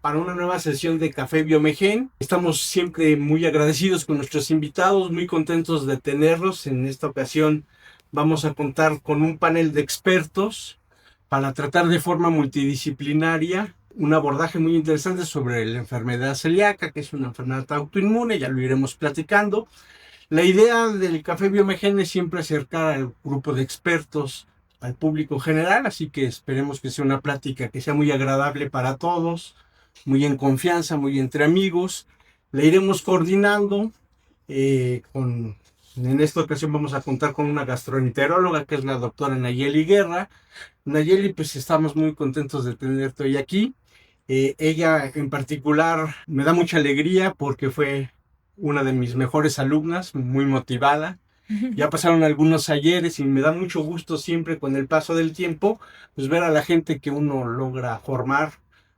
Para una nueva sesión de Café Biomegen. Estamos siempre muy agradecidos con nuestros invitados, muy contentos de tenerlos. En esta ocasión vamos a contar con un panel de expertos para tratar de forma multidisciplinaria un abordaje muy interesante sobre la enfermedad celíaca, que es una enfermedad autoinmune, ya lo iremos platicando. La idea del Café Biomegen es siempre acercar al grupo de expertos al público general, así que esperemos que sea una plática que sea muy agradable para todos, muy en confianza, muy entre amigos. La iremos coordinando en esta ocasión vamos a contar con una gastroenteróloga que es la doctora Nayeli Guerra. Nayeli, pues estamos muy contentos de tenerte hoy aquí. Ella en particular me da mucha alegría porque fue una de mis mejores alumnas, muy motivada. Ya pasaron algunos ayeres y me da mucho gusto siempre con el paso del tiempo, pues ver a la gente que uno logra formar,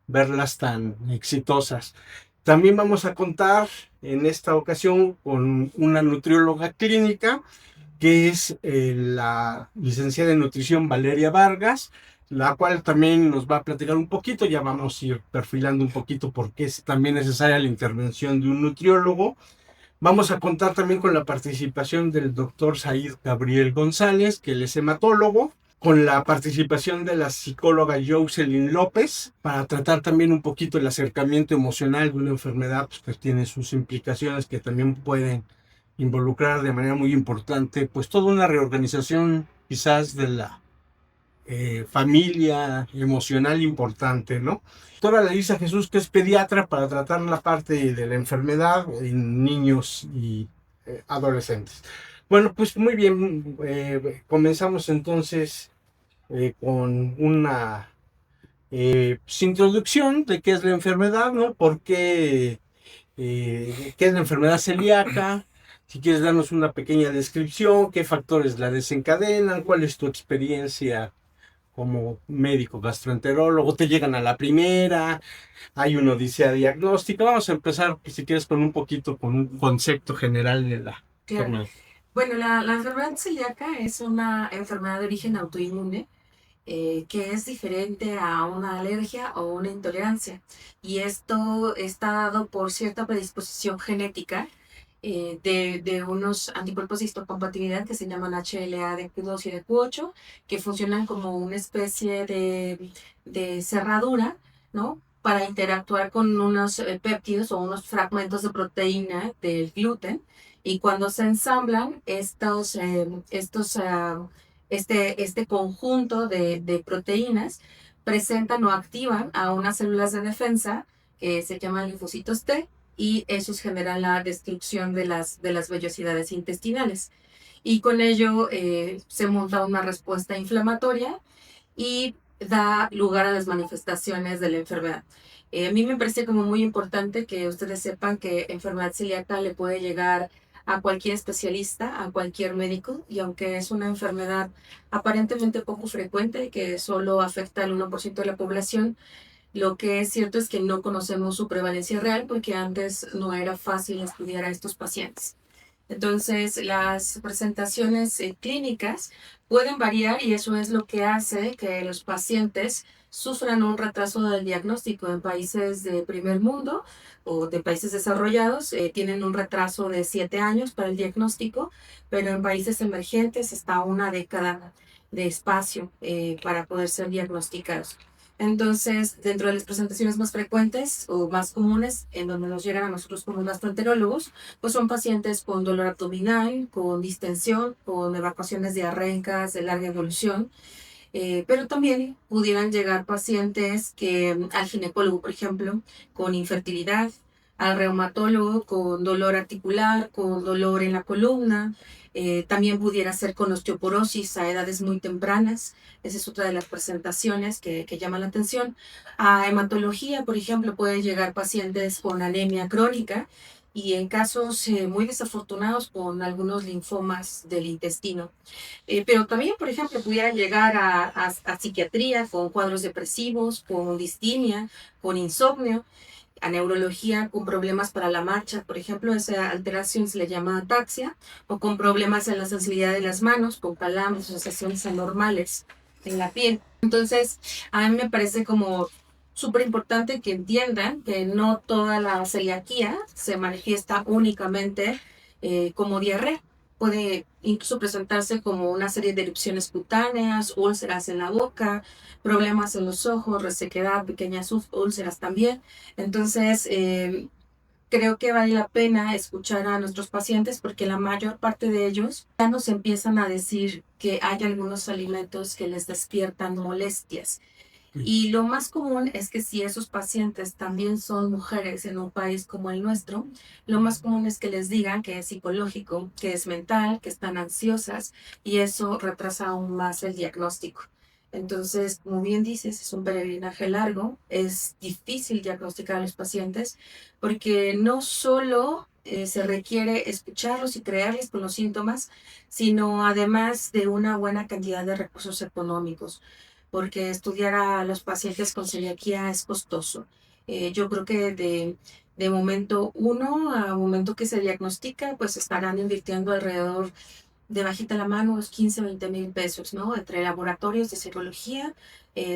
verlas tan exitosas. También vamos a contar en esta ocasión con una nutrióloga clínica que es la licenciada en nutrición Valeria Vargas, la cual también nos va a platicar un poquito, ya vamos a ir perfilando un poquito porque es también necesaria la intervención de un nutriólogo. Vamos a contar también con la participación del doctor Said Gabriel González, que él es hematólogo, con la participación de la psicóloga Jocelyn López, para tratar también un poquito el acercamiento emocional de una enfermedad pues, que tiene sus implicaciones que también pueden involucrar de manera muy importante pues toda una reorganización quizás de la familia emocional importante, ¿no? Doctora Larisa Jesús, que es pediatra para tratar la parte de la enfermedad en niños y adolescentes. Bueno, pues muy bien, comenzamos entonces con una pues, introducción de qué es la enfermedad, ¿no? ¿Por qué, qué es la enfermedad celíaca? Si quieres darnos una pequeña descripción, qué factores la desencadenan, cuál es tu experiencia como médico gastroenterólogo, te llegan a la primera, hay una odisea diagnóstica. Vamos a empezar, pues, si quieres, con un poquito, con un concepto general de la Claro. enfermedad. Bueno, la enfermedad celíaca es una enfermedad de origen autoinmune que es diferente a una alergia o una intolerancia. Y esto está dado por cierta predisposición genética de unos anticuerpos de histocompatibilidad que se llaman HLA-DQ2 y DQ8, que funcionan como una especie de cerradura, ¿no? Para interactuar con unos péptidos o unos fragmentos de proteína del gluten. Y cuando se ensamblan, este conjunto de proteínas presentan o activan a unas células de defensa que se llaman linfocitos T, y esos generan la destrucción de las vellosidades intestinales. Y con ello se monta una respuesta inflamatoria y da lugar a las manifestaciones de la enfermedad. A mí me parece como muy importante que ustedes sepan que enfermedad celíaca le puede llegar a cualquier especialista, a cualquier médico, y aunque es una enfermedad aparentemente poco frecuente, que solo afecta al 1% de la población, lo que es cierto es que no conocemos su prevalencia real porque antes no era fácil estudiar a estos pacientes. Entonces, las presentaciones clínicas pueden variar y eso es lo que hace que los pacientes sufran un retraso del diagnóstico. En países de primer mundo o de países desarrollados tienen un retraso de 7 años para el diagnóstico, pero en países emergentes está una década de espacio para poder ser diagnosticados. Entonces, dentro de las presentaciones más frecuentes o más comunes, en donde nos llegan a nosotros como gastroenterólogos, pues son pacientes con dolor abdominal, con distensión, con evacuaciones diarreicas de larga evolución, pero también pudieran llegar pacientes que al ginecólogo, por ejemplo, con infertilidad, al reumatólogo con dolor articular, con dolor en la columna, también pudiera ser con osteoporosis a edades muy tempranas. Esa es otra de las presentaciones que llama la atención. A hematología, por ejemplo, pueden llegar pacientes con anemia crónica y en casos muy desafortunados con algunos linfomas del intestino. Pero también, por ejemplo, pudieran llegar a psiquiatría con cuadros depresivos, con distimia, con insomnio, a neurología con problemas para la marcha, por ejemplo, esa alteración se le llama ataxia, o con problemas en la sensibilidad de las manos, con calambres, sensaciones anormales en la piel. Entonces, a mí me parece como súper importante que entiendan que no toda la celiaquía se manifiesta únicamente como diarrea. Puede incluso presentarse como una serie de erupciones cutáneas, úlceras en la boca, problemas en los ojos, resequedad, pequeñas úlceras también. Entonces, creo que vale la pena escuchar a nuestros pacientes porque la mayor parte de ellos ya nos empiezan a decir que hay algunos alimentos que les despiertan molestias. Y lo más común es que si esos pacientes también son mujeres en un país como el nuestro, lo más común es que les digan que es psicológico, que es mental, que están ansiosas y eso retrasa aún más el diagnóstico. Entonces, como bien dices, es un peregrinaje largo, es difícil diagnosticar a los pacientes porque no solo se requiere escucharlos y creerles con los síntomas, sino además de una buena cantidad de recursos económicos porque estudiar a los pacientes con celiaquía es costoso. Yo creo que de momento uno a momento que se diagnostica, pues estarán invirtiendo alrededor de bajita la mano unos 15, 20 mil pesos, ¿no? Entre laboratorios de serología,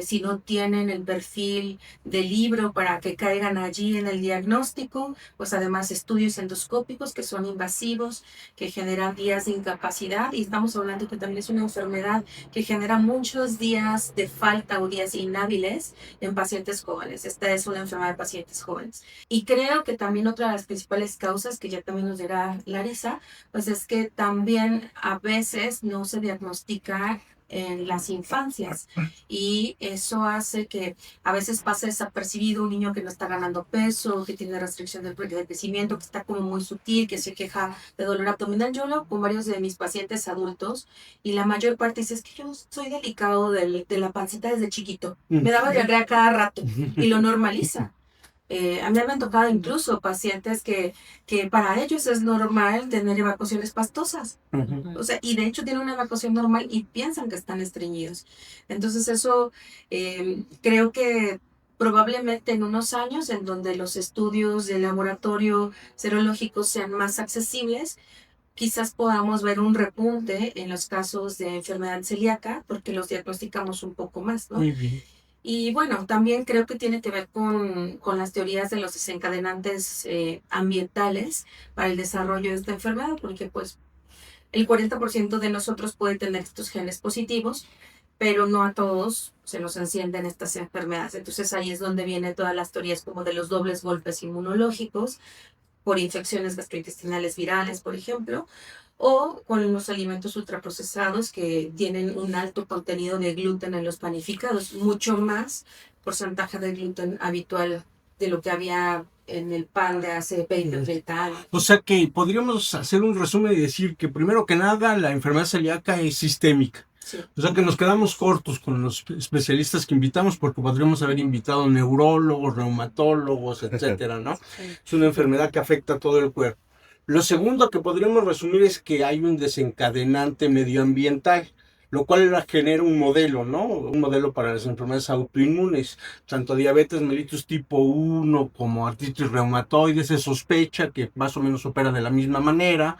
si no tienen el perfil de libro para que caigan allí en el diagnóstico, pues además estudios endoscópicos que son invasivos, que generan días de incapacidad y estamos hablando que también es una enfermedad que genera muchos días de falta o días inhábiles en pacientes jóvenes. Esta es una enfermedad de pacientes jóvenes. Y creo que también otra de las principales causas, que ya también nos dirá Larisa, pues es que también a veces no se diagnostica en las infancias y eso hace que a veces pase desapercibido un niño que no está ganando peso, que tiene restricción del crecimiento, que está como muy sutil, que se queja de dolor abdominal. Yo lo con varios de mis pacientes adultos y la mayor parte dice es que yo soy delicado de la pancita desde chiquito, me daba diarrea cada rato y lo normaliza. A mí me han tocado incluso pacientes que para ellos es normal tener evacuaciones pastosas. O sea, y de hecho tienen una evacuación normal y piensan que están estreñidos. Entonces eso creo que probablemente en unos años en donde los estudios de laboratorio serológicos sean más accesibles, quizás podamos ver un repunte en los casos de enfermedad celíaca porque los diagnosticamos un poco más, ¿no? Muy bien. Y bueno, también creo que tiene que ver con las teorías de los desencadenantes ambientales para el desarrollo de esta enfermedad, porque pues el 40% de nosotros puede tener estos genes positivos, pero no a todos se nos encienden estas enfermedades. Entonces ahí es donde vienen todas las teorías como de los dobles golpes inmunológicos, por infecciones gastrointestinales virales, por ejemplo, o con los alimentos ultraprocesados que tienen un alto contenido de gluten en los panificados, mucho más porcentaje de gluten habitual de lo que había en el pan de hace 20 o 30 años. O sea que podríamos hacer un resumen y decir que primero que nada la enfermedad celíaca es sistémica. Sí. O sea que nos quedamos cortos con los especialistas que invitamos porque podríamos haber invitado neurólogos, reumatólogos, etcétera, ¿no? Sí. Es una enfermedad que afecta a todo el cuerpo. Lo segundo que podríamos resumir es que hay un desencadenante medioambiental, lo cual genera un modelo, ¿no? Un modelo para las enfermedades autoinmunes, tanto diabetes mellitus tipo 1 como artritis reumatoide. Se sospecha que más o menos opera de la misma manera,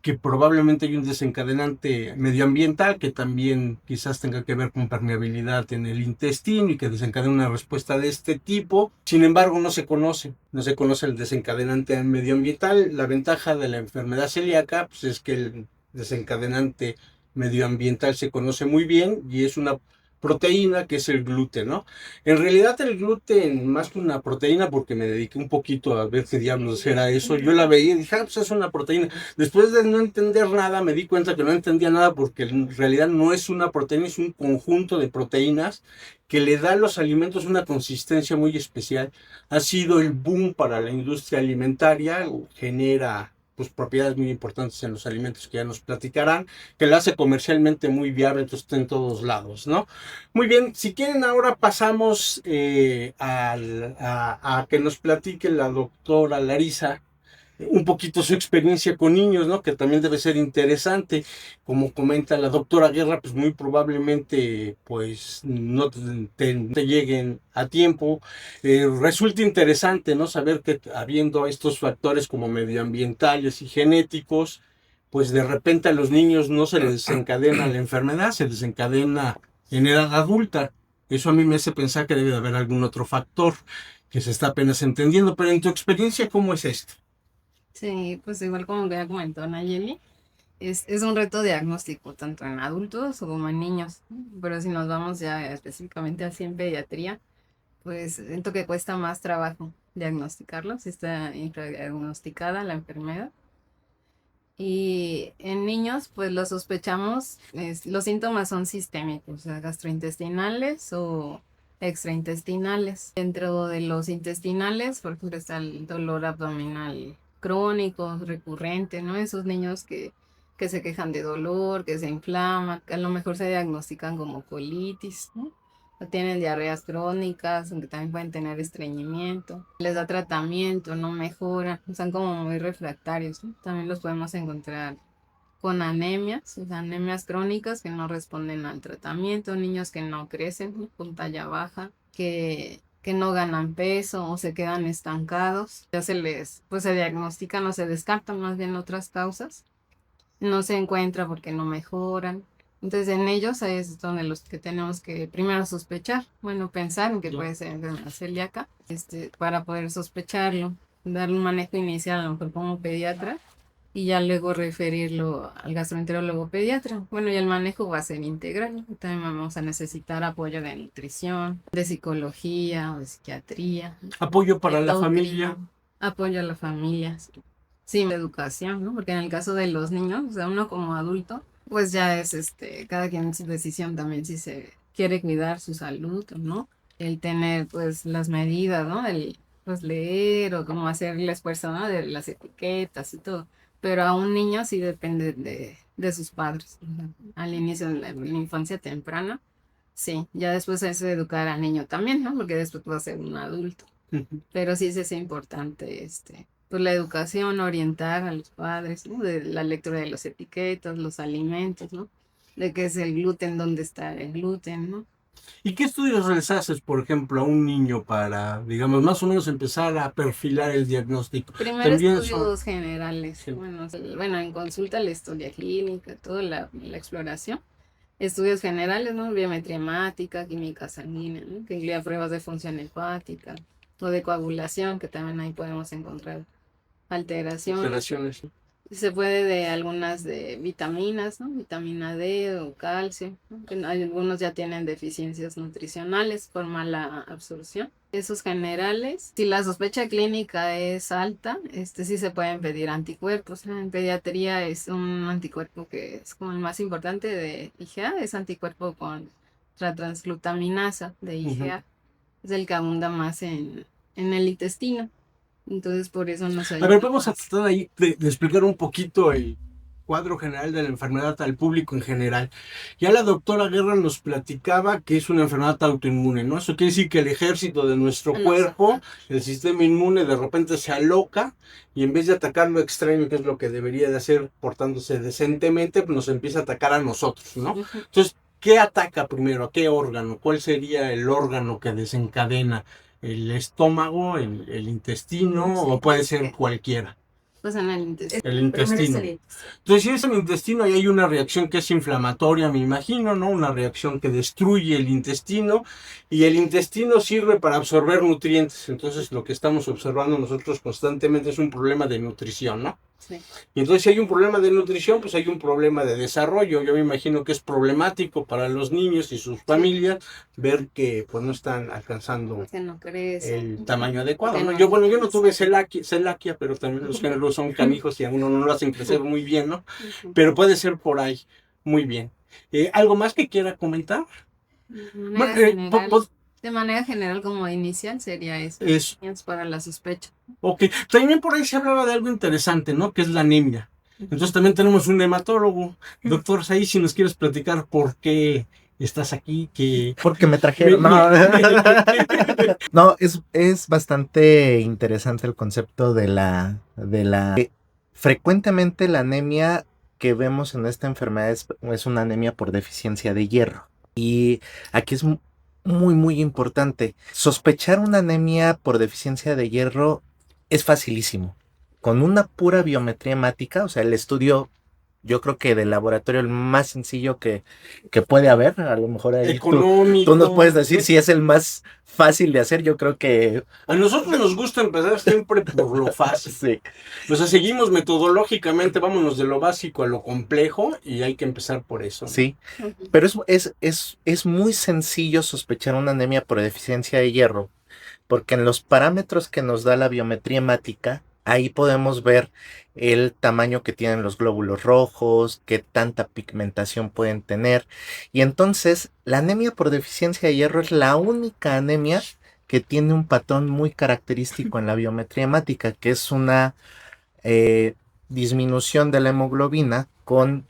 que probablemente hay un desencadenante medioambiental que también quizás tenga que ver con permeabilidad en el intestino y que desencadena una respuesta de este tipo. Sin embargo, no se conoce el desencadenante medioambiental. La ventaja de la enfermedad celíaca pues, es que el desencadenante medioambiental se conoce muy bien y es una proteína que es el gluten, ¿no? En realidad el gluten, más que una proteína, porque me dediqué un poquito a ver qué diablos era eso, yo la veía y dije, pues es una proteína. Después de no entender nada, me di cuenta que no entendía nada porque en realidad no es una proteína, es un conjunto de proteínas que le da a los alimentos una consistencia muy especial. Ha sido el boom para la industria alimentaria, genera pues propiedades muy importantes en los alimentos que ya nos platicarán, que la hace comercialmente muy viable, entonces está en todos lados, ¿no? Muy bien, si quieren ahora pasamos a que nos platique la doctora Larisa un poquito su experiencia con niños, ¿no? Que también debe ser interesante. Como comenta la doctora Guerra, pues muy probablemente pues no te lleguen a tiempo. Resulta interesante, ¿no? Saber que habiendo estos factores como medioambientales y genéticos, pues de repente a los niños no se les desencadena la enfermedad, se desencadena en edad adulta. Eso a mí me hace pensar que debe de haber algún otro factor que se está apenas entendiendo, pero en tu experiencia, ¿cómo es esto? Sí, pues igual como que ya comentó Nayeli, es un reto diagnóstico tanto en adultos como en niños, pero si nos vamos ya específicamente así en pediatría, pues siento que cuesta más trabajo diagnosticarlo, si está infradiagnosticada la enfermedad. Y en niños, pues lo sospechamos, los síntomas son sistémicos, o sea, gastrointestinales o extraintestinales. Dentro de los intestinales, por ejemplo, está el dolor abdominal crónico, recurrente, ¿no? Esos niños que se quejan de dolor, que se inflaman, que a lo mejor se diagnostican como colitis, ¿no? O tienen diarreas crónicas, aunque también pueden tener estreñimiento. Les da tratamiento, no mejoran, están como muy refractarios, ¿no? También los podemos encontrar con anemias, o sea, anemias crónicas que no responden al tratamiento, niños que no crecen, ¿no? Con talla baja, que no ganan peso o se quedan estancados. Ya pues se diagnostican o se descartan más bien otras causas. No se encuentra porque no mejoran. Entonces en ellos es donde los que tenemos que primero sospechar, bueno, pensar en que puede ser enfermedad celíaca, para poder sospecharlo, darle un manejo inicial a lo mejor como pediatra y ya luego referirlo al gastroenterólogo pediatra. Bueno, y el manejo va a ser integral, ¿no? También vamos a necesitar apoyo de nutrición, de psicología o de psiquiatría, Apoyo para la endocrino, familia. apoyo a la familia. Sí, de educación, ¿no? Porque en el caso de los niños, o sea, uno como adulto, pues ya es cada quien su decisión también si se quiere cuidar su salud o no. El tener pues las medidas, ¿no? El pues leer o cómo hacer el esfuerzo, ¿no? De las etiquetas y todo. Pero a un niño sí depende de sus padres. O sea, al inicio de la infancia temprana, sí. Ya después es educar al niño también, ¿no? Porque después va a ser un adulto. Pero sí es importante, pues la educación, orientar a los padres, ¿no? De la lectura de las etiquetas, los alimentos, ¿no? De qué es el gluten, dónde está el gluten, ¿no? ¿Y qué estudios les haces, por ejemplo, a un niño para, digamos, más o menos empezar a perfilar el diagnóstico? Primero También son... estudios generales. Sí. Bueno, en consulta la historia clínica, toda la exploración. Estudios generales, ¿no? Biometría hemática, química sanguínea, ¿no? Que incluye pruebas de función hepática o de coagulación, que también ahí podemos encontrar alteraciones. Alteraciones. Se puede de algunas de vitaminas, ¿no? Vitamina D o calcio, ¿no? Que algunos ya tienen deficiencias nutricionales por mala absorción. Esos generales, si la sospecha clínica es alta, sí se pueden pedir anticuerpos, ¿no? En pediatría es un anticuerpo que es como el más importante de IgA, es anticuerpo contra transglutaminasa de IgA. Es el que abunda más en el intestino. Entonces por eso nos A ayuda ver, vamos a más. tratar ahí de explicar un poquito el cuadro general de la enfermedad al público en general. Ya la doctora Guerra nos platicaba que es una enfermedad autoinmune, ¿no? Eso quiere decir que el ejército de nuestro cuerpo, el sistema inmune, de repente se aloca y en vez de atacar lo extraño, que es lo que debería de hacer portándose decentemente, pues nos empieza a atacar a nosotros, ¿no? Entonces, ¿qué ataca primero? ¿A qué órgano? ¿Cuál sería el órgano que desencadena? ¿El estómago, el intestino Sí, o puede ser cualquiera? pues en el intestino. El intestino. Primero Entonces, si es el intestino, ahí hay una reacción que es inflamatoria, me imagino, ¿no? Una reacción que destruye el intestino y el intestino sirve para absorber nutrientes. Entonces, lo que estamos observando nosotros constantemente es un problema de nutrición, ¿no? Sí. Y entonces, si hay un problema de nutrición, pues hay un problema de desarrollo. Yo me imagino que es problemático para los niños y sus familias ver que pues no están alcanzando Que no crece. el tamaño adecuado, Que ¿no? no Yo no tuve crece. celiaquia, pero también los géneros son canijos y a uno no lo hacen crecer muy bien, ¿no? Ujú. Pero puede ser por ahí. Muy bien. ¿Algo más que quiera comentar? De manera general, como inicial, sería eso. Es, Para la sospecha. ok. También por ahí se hablaba de algo interesante, ¿no? Que es la anemia. Entonces también tenemos un hematólogo. Doctor Saí, si nos quieres platicar por qué estás aquí, que... Porque me trajeron. No, no es bastante interesante el concepto de la frecuentemente la anemia que vemos en esta enfermedad es una anemia por deficiencia de hierro. Y aquí es muy importante. Sospechar una anemia por deficiencia de hierro es facilísimo. Con una pura biometría hemática, o sea, el estudio yo creo que del laboratorio el más sencillo que puede haber. A lo mejor ahí Económico. tú nos puedes decir si es el más fácil de hacer. Yo creo que A nosotros nos gusta empezar siempre por lo fácil. sí. O sea, seguimos metodológicamente, vámonos de lo básico a lo complejo y hay que empezar por eso, ¿no? Sí, pero es muy sencillo sospechar una anemia por deficiencia de hierro, porque en los parámetros que nos da la biometría hemática, ahí podemos ver el tamaño que tienen los glóbulos rojos, qué tanta pigmentación pueden tener. Y entonces, la anemia por deficiencia de hierro es la única anemia que tiene un patrón muy característico en la biometría hemática, que es una disminución de la hemoglobina con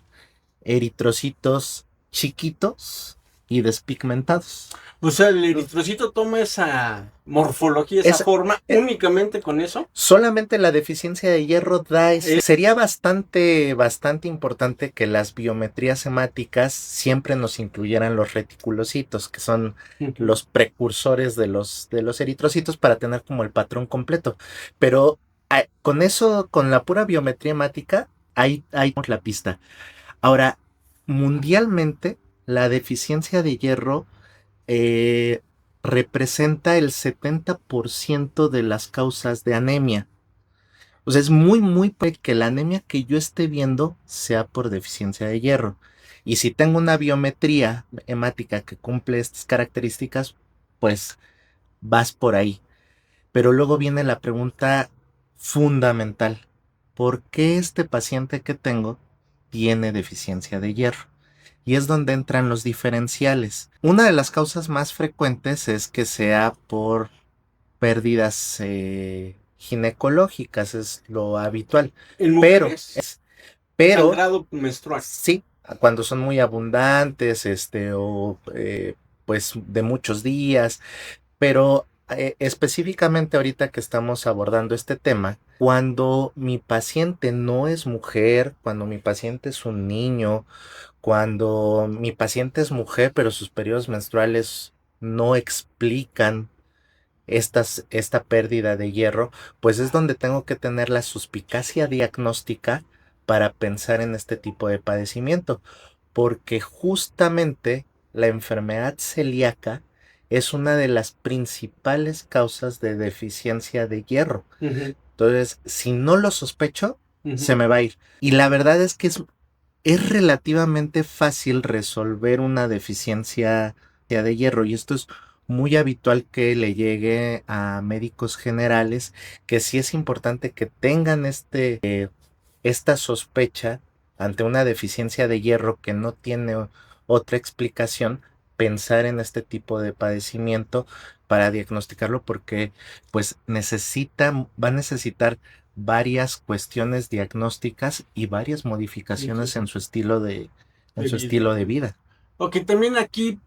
eritrocitos chiquitos y despigmentados. O sea, el eritrocito toma esa morfología, esa forma, únicamente con eso. Solamente la deficiencia de hierro da ese. Sería bastante importante que las biometrías hemáticas siempre nos incluyeran los reticulocitos, que son los precursores de los eritrocitos, para tener como el patrón completo. Pero con eso, con la pura biometría hemática, ahí tenemos la pista. Ahora, mundialmente, la deficiencia de hierro representa el 70% de las causas de anemia. O sea, es muy probable que la anemia que yo esté viendo sea por deficiencia de hierro. Y si tengo una biometría hemática que cumple estas características, pues vas por ahí. Pero luego viene la pregunta fundamental. ¿Por qué este paciente que tengo tiene deficiencia de hierro? Y es donde entran los diferenciales. Una de las causas más frecuentes es que sea por pérdidas ginecológicas, es lo habitual. En Pero mujeres, sangrado menstrual. Sí, cuando son muy abundantes, o pues de muchos días. Pero específicamente ahorita que estamos abordando este tema, cuando mi paciente no es mujer, cuando mi paciente es un niño, cuando mi paciente es mujer, pero sus periodos menstruales no explican esta pérdida de hierro, pues es donde tengo que tener la suspicacia diagnóstica para pensar en este tipo de padecimiento, porque justamente la enfermedad celíaca es una de las principales causas de deficiencia de hierro. Entonces, si no lo sospecho, se me va a ir. Y la verdad es que es relativamente fácil resolver una deficiencia de hierro, y esto es muy habitual que le llegue a médicos generales, que sí es importante que tengan esta sospecha ante una deficiencia de hierro que no tiene otra explicación, pensar en este tipo de padecimiento para diagnosticarlo, porque pues va a necesitar varias cuestiones diagnósticas y varias modificaciones en su estilo de vida. Ok, también aquí,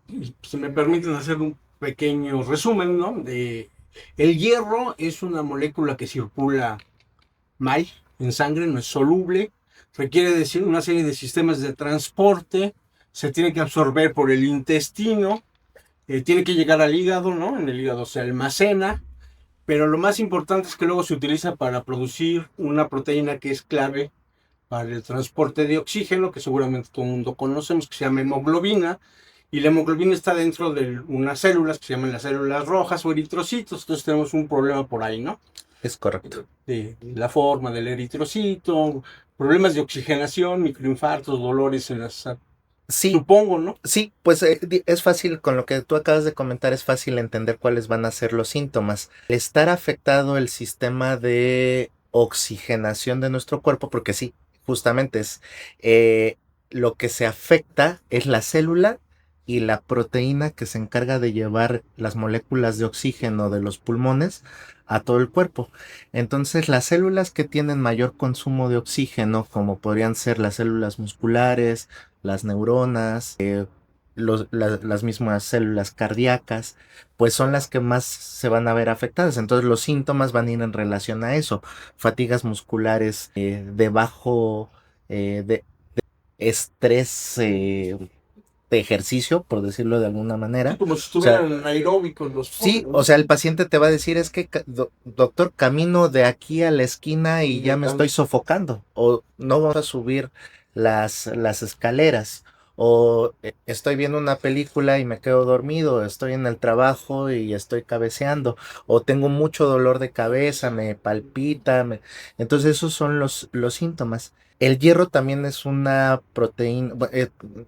si me permiten hacer un pequeño resumen, ¿no? El hierro es una molécula que circula mal en sangre, no es soluble, requiere decir una serie de sistemas de transporte, se tiene que absorber por el intestino, tiene que llegar al hígado, ¿no? En el hígado se almacena, pero lo más importante es que luego se utiliza para producir una proteína que es clave para el transporte de oxígeno, que seguramente todo el mundo conocemos, que se llama hemoglobina, y la hemoglobina está dentro de unas células que se llaman las células rojas o eritrocitos, entonces tenemos un problema por ahí, ¿no? Es correcto. De la forma del eritrocito, problemas de oxigenación, microinfartos, dolores en las... Sí, supongo, ¿no? Sí, pues es fácil, con lo que tú acabas de comentar, es fácil entender cuáles van a ser los síntomas. Estar afectado el sistema de oxigenación de nuestro cuerpo, porque sí, justamente es lo que se afecta es la célula y la proteína que se encarga de llevar las moléculas de oxígeno de los pulmones a todo el cuerpo. Entonces, las células que tienen mayor consumo de oxígeno, como podrían ser las células musculares, las neuronas, las mismas células cardíacas, pues son las que más se van a ver afectadas. Entonces los síntomas van a ir en relación a eso: fatigas musculares de bajo de estrés de ejercicio, por decirlo de alguna manera. Como si estuvieran aeróbicos los Sí, o sea, el paciente te va a decir, es que doctor, camino de aquí a la esquina y ya me estoy sofocando, o no vamos a subir las escaleras. O estoy viendo una película y me quedo dormido, estoy en el trabajo y estoy cabeceando, o tengo mucho dolor de cabeza, me palpita, entonces esos son los síntomas. El hierro también es una proteína,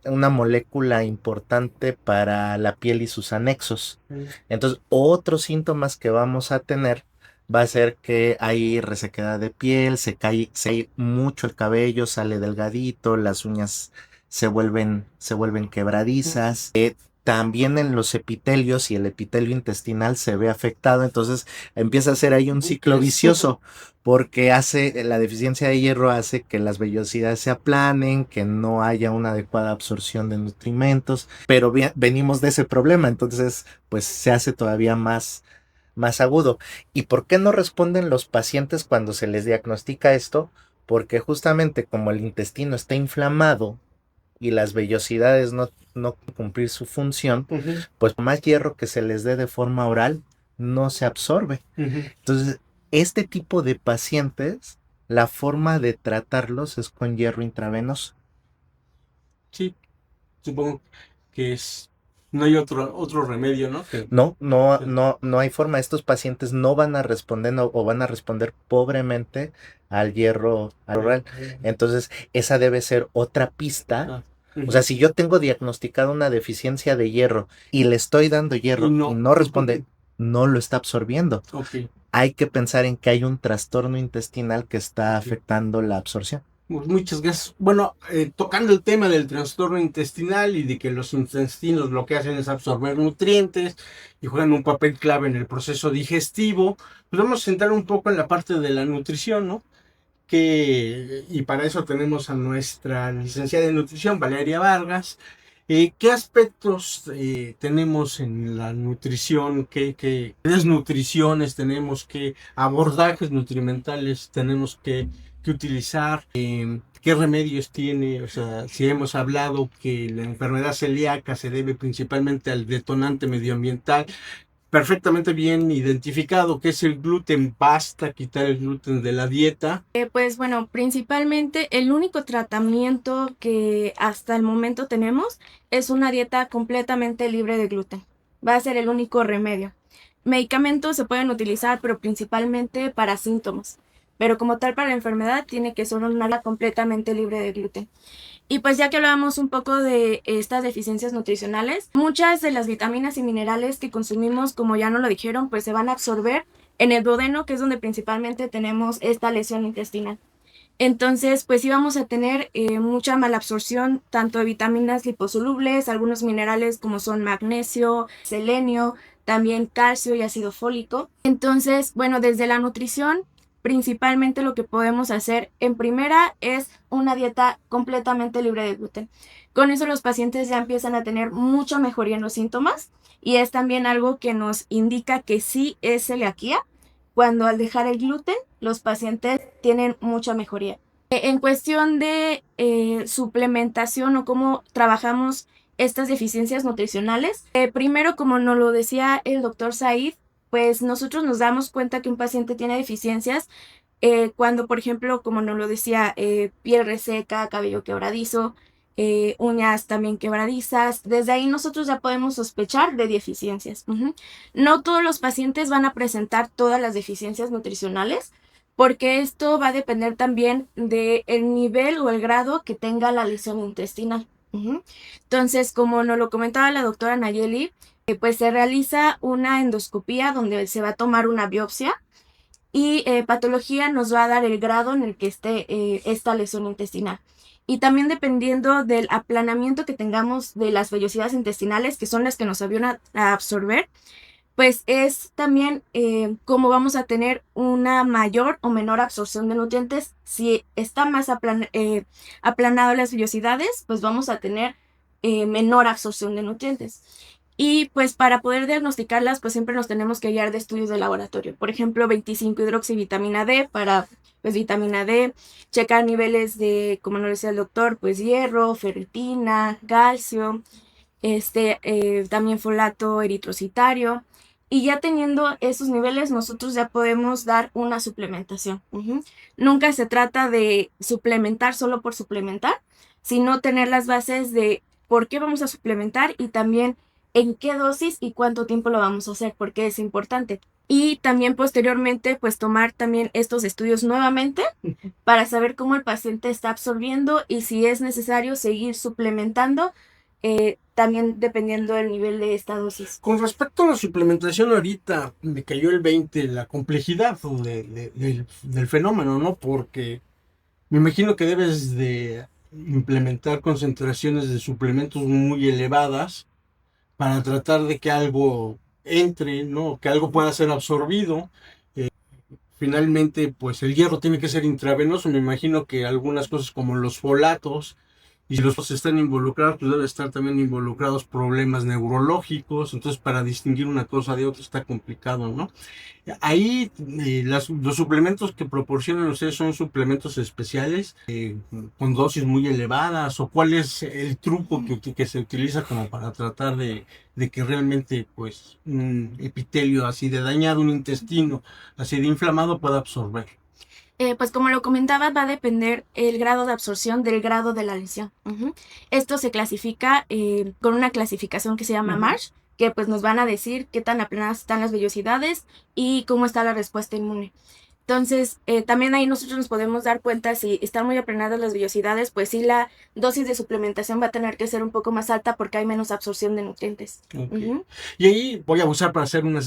una molécula importante para la piel y sus anexos. Entonces, otros síntomas que vamos a tener va a ser que hay resequedad de piel, se cae mucho el cabello, sale delgadito, las uñas se vuelven quebradizas. También en los epitelios y el epitelio intestinal se ve afectado, entonces empieza a ser ahí un ciclo vicioso, porque la deficiencia de hierro hace que las vellosidades se aplanen, que no haya una adecuada absorción de nutrimentos, pero venimos de ese problema, entonces pues se hace todavía más agudo. ¿Y por qué no responden los pacientes cuando se les diagnostica esto? Porque justamente como el intestino está inflamado y las vellosidades no cumplir su función, pues más hierro que se les dé de forma oral no se absorbe. Entonces, este tipo de pacientes, la forma de tratarlos es con hierro intravenoso. Sí, supongo que no hay otro remedio, ¿no? No hay forma. Estos pacientes no van a responder o van a responder pobremente al hierro oral. Entonces, esa debe ser otra pista. O sea, si yo tengo diagnosticado una deficiencia de hierro y le estoy dando hierro y no responde, no lo está absorbiendo. Hay que pensar en que hay un trastorno intestinal que está afectando la absorción. Muchas gracias. Bueno, tocando el tema del trastorno intestinal y de que los intestinos lo que hacen es absorber nutrientes y juegan un papel clave en el proceso digestivo, pues vamos a entrar un poco en la parte de la nutrición, ¿no? Y para eso tenemos a nuestra licenciada en nutrición, Valeria Vargas. ¿Qué aspectos tenemos en la nutrición? ¿Qué desnutriciones tenemos? ¿Qué abordajes nutrimentales tenemos que utilizar? ¿Qué remedios tiene? O sea, si hemos hablado que la enfermedad celíaca se debe principalmente al detonante medioambiental, perfectamente bien identificado, que es el gluten, basta quitar el gluten de la dieta. Pues bueno, principalmente el único tratamiento que hasta el momento tenemos es una dieta completamente libre de gluten. Va a ser el único remedio. Medicamentos se pueden utilizar, pero principalmente para síntomas. Pero como tal para la enfermedad tiene que ser una dieta completamente libre de gluten. Y pues ya que hablábamos un poco de estas deficiencias nutricionales, muchas de las vitaminas y minerales que consumimos, como ya nos lo dijeron, pues se van a absorber en el duodeno, que es donde principalmente tenemos esta lesión intestinal. Entonces, pues sí vamos a tener mucha malabsorción tanto de vitaminas liposolubles, algunos minerales como son magnesio, selenio, también calcio y ácido fólico. Entonces, bueno, desde la nutrición, principalmente lo que podemos hacer en primera es una dieta completamente libre de gluten. Con eso los pacientes ya empiezan a tener mucha mejoría en los síntomas y es también algo que nos indica que sí es celiaquía, cuando al dejar el gluten los pacientes tienen mucha mejoría. En cuestión de suplementación o cómo trabajamos estas deficiencias nutricionales, primero, como nos lo decía el doctor Said, pues nosotros nos damos cuenta que un paciente tiene deficiencias cuando, por ejemplo, como nos lo decía, piel reseca, cabello quebradizo, uñas también quebradizas. Desde ahí nosotros ya podemos sospechar de deficiencias. No todos los pacientes van a presentar todas las deficiencias nutricionales, porque esto va a depender también del nivel o el grado que tenga la lesión intestinal. Entonces, como nos lo comentaba la doctora Nayeli, pues se realiza una endoscopía donde se va a tomar una biopsia y patología nos va a dar el grado en el que esté esta lesión intestinal. Y también dependiendo del aplanamiento que tengamos de las vellosidades intestinales, que son las que nos ayudan a absorber, pues es también cómo vamos a tener una mayor o menor absorción de nutrientes. Si está más aplanado las vellosidades, pues vamos a tener menor absorción de nutrientes. Y pues para poder diagnosticarlas, pues siempre nos tenemos que guiar de estudios de laboratorio. Por ejemplo, 25-hidroxivitamina D para pues vitamina D, checar niveles de, como nos decía el doctor, pues hierro, ferritina, calcio, también folato eritrocitario. Y ya teniendo esos niveles, nosotros ya podemos dar una suplementación. Nunca se trata de suplementar solo por suplementar, sino tener las bases de por qué vamos a suplementar y también en qué dosis y cuánto tiempo lo vamos a hacer, porque es importante. Y también posteriormente, pues tomar también estos estudios nuevamente para saber cómo el paciente está absorbiendo y si es necesario seguir suplementando, también dependiendo del nivel de esta dosis. Con respecto a la suplementación, ahorita me cayó el 20, la complejidad del fenómeno, ¿no? Porque me imagino que debes de implementar concentraciones de suplementos muy elevadas para tratar de que algo entre, ¿no? Que algo pueda ser absorbido. Finalmente, pues el hierro tiene que ser intravenoso. Me imagino que algunas cosas como los folatos, y si los dos están involucrados, pues deben estar también involucrados problemas neurológicos. Entonces, para distinguir una cosa de otra está complicado, ¿no? Ahí los suplementos que proporcionan ustedes son suplementos especiales con dosis muy elevadas, o cuál es el truco que se utiliza como para tratar de que realmente pues un epitelio así de dañado, un intestino así de inflamado pueda absorber. Pues como lo comentaba, va a depender el grado de absorción del grado de la lesión. Esto se clasifica con una clasificación que se llama Marsh, que pues nos van a decir qué tan aplanadas están las vellosidades y cómo está la respuesta inmune. Entonces, también ahí nosotros nos podemos dar cuenta si están muy aplanadas las vellosidades, pues sí la dosis de suplementación va a tener que ser un poco más alta porque hay menos absorción de nutrientes. Okay. Y ahí voy a usar para hacer una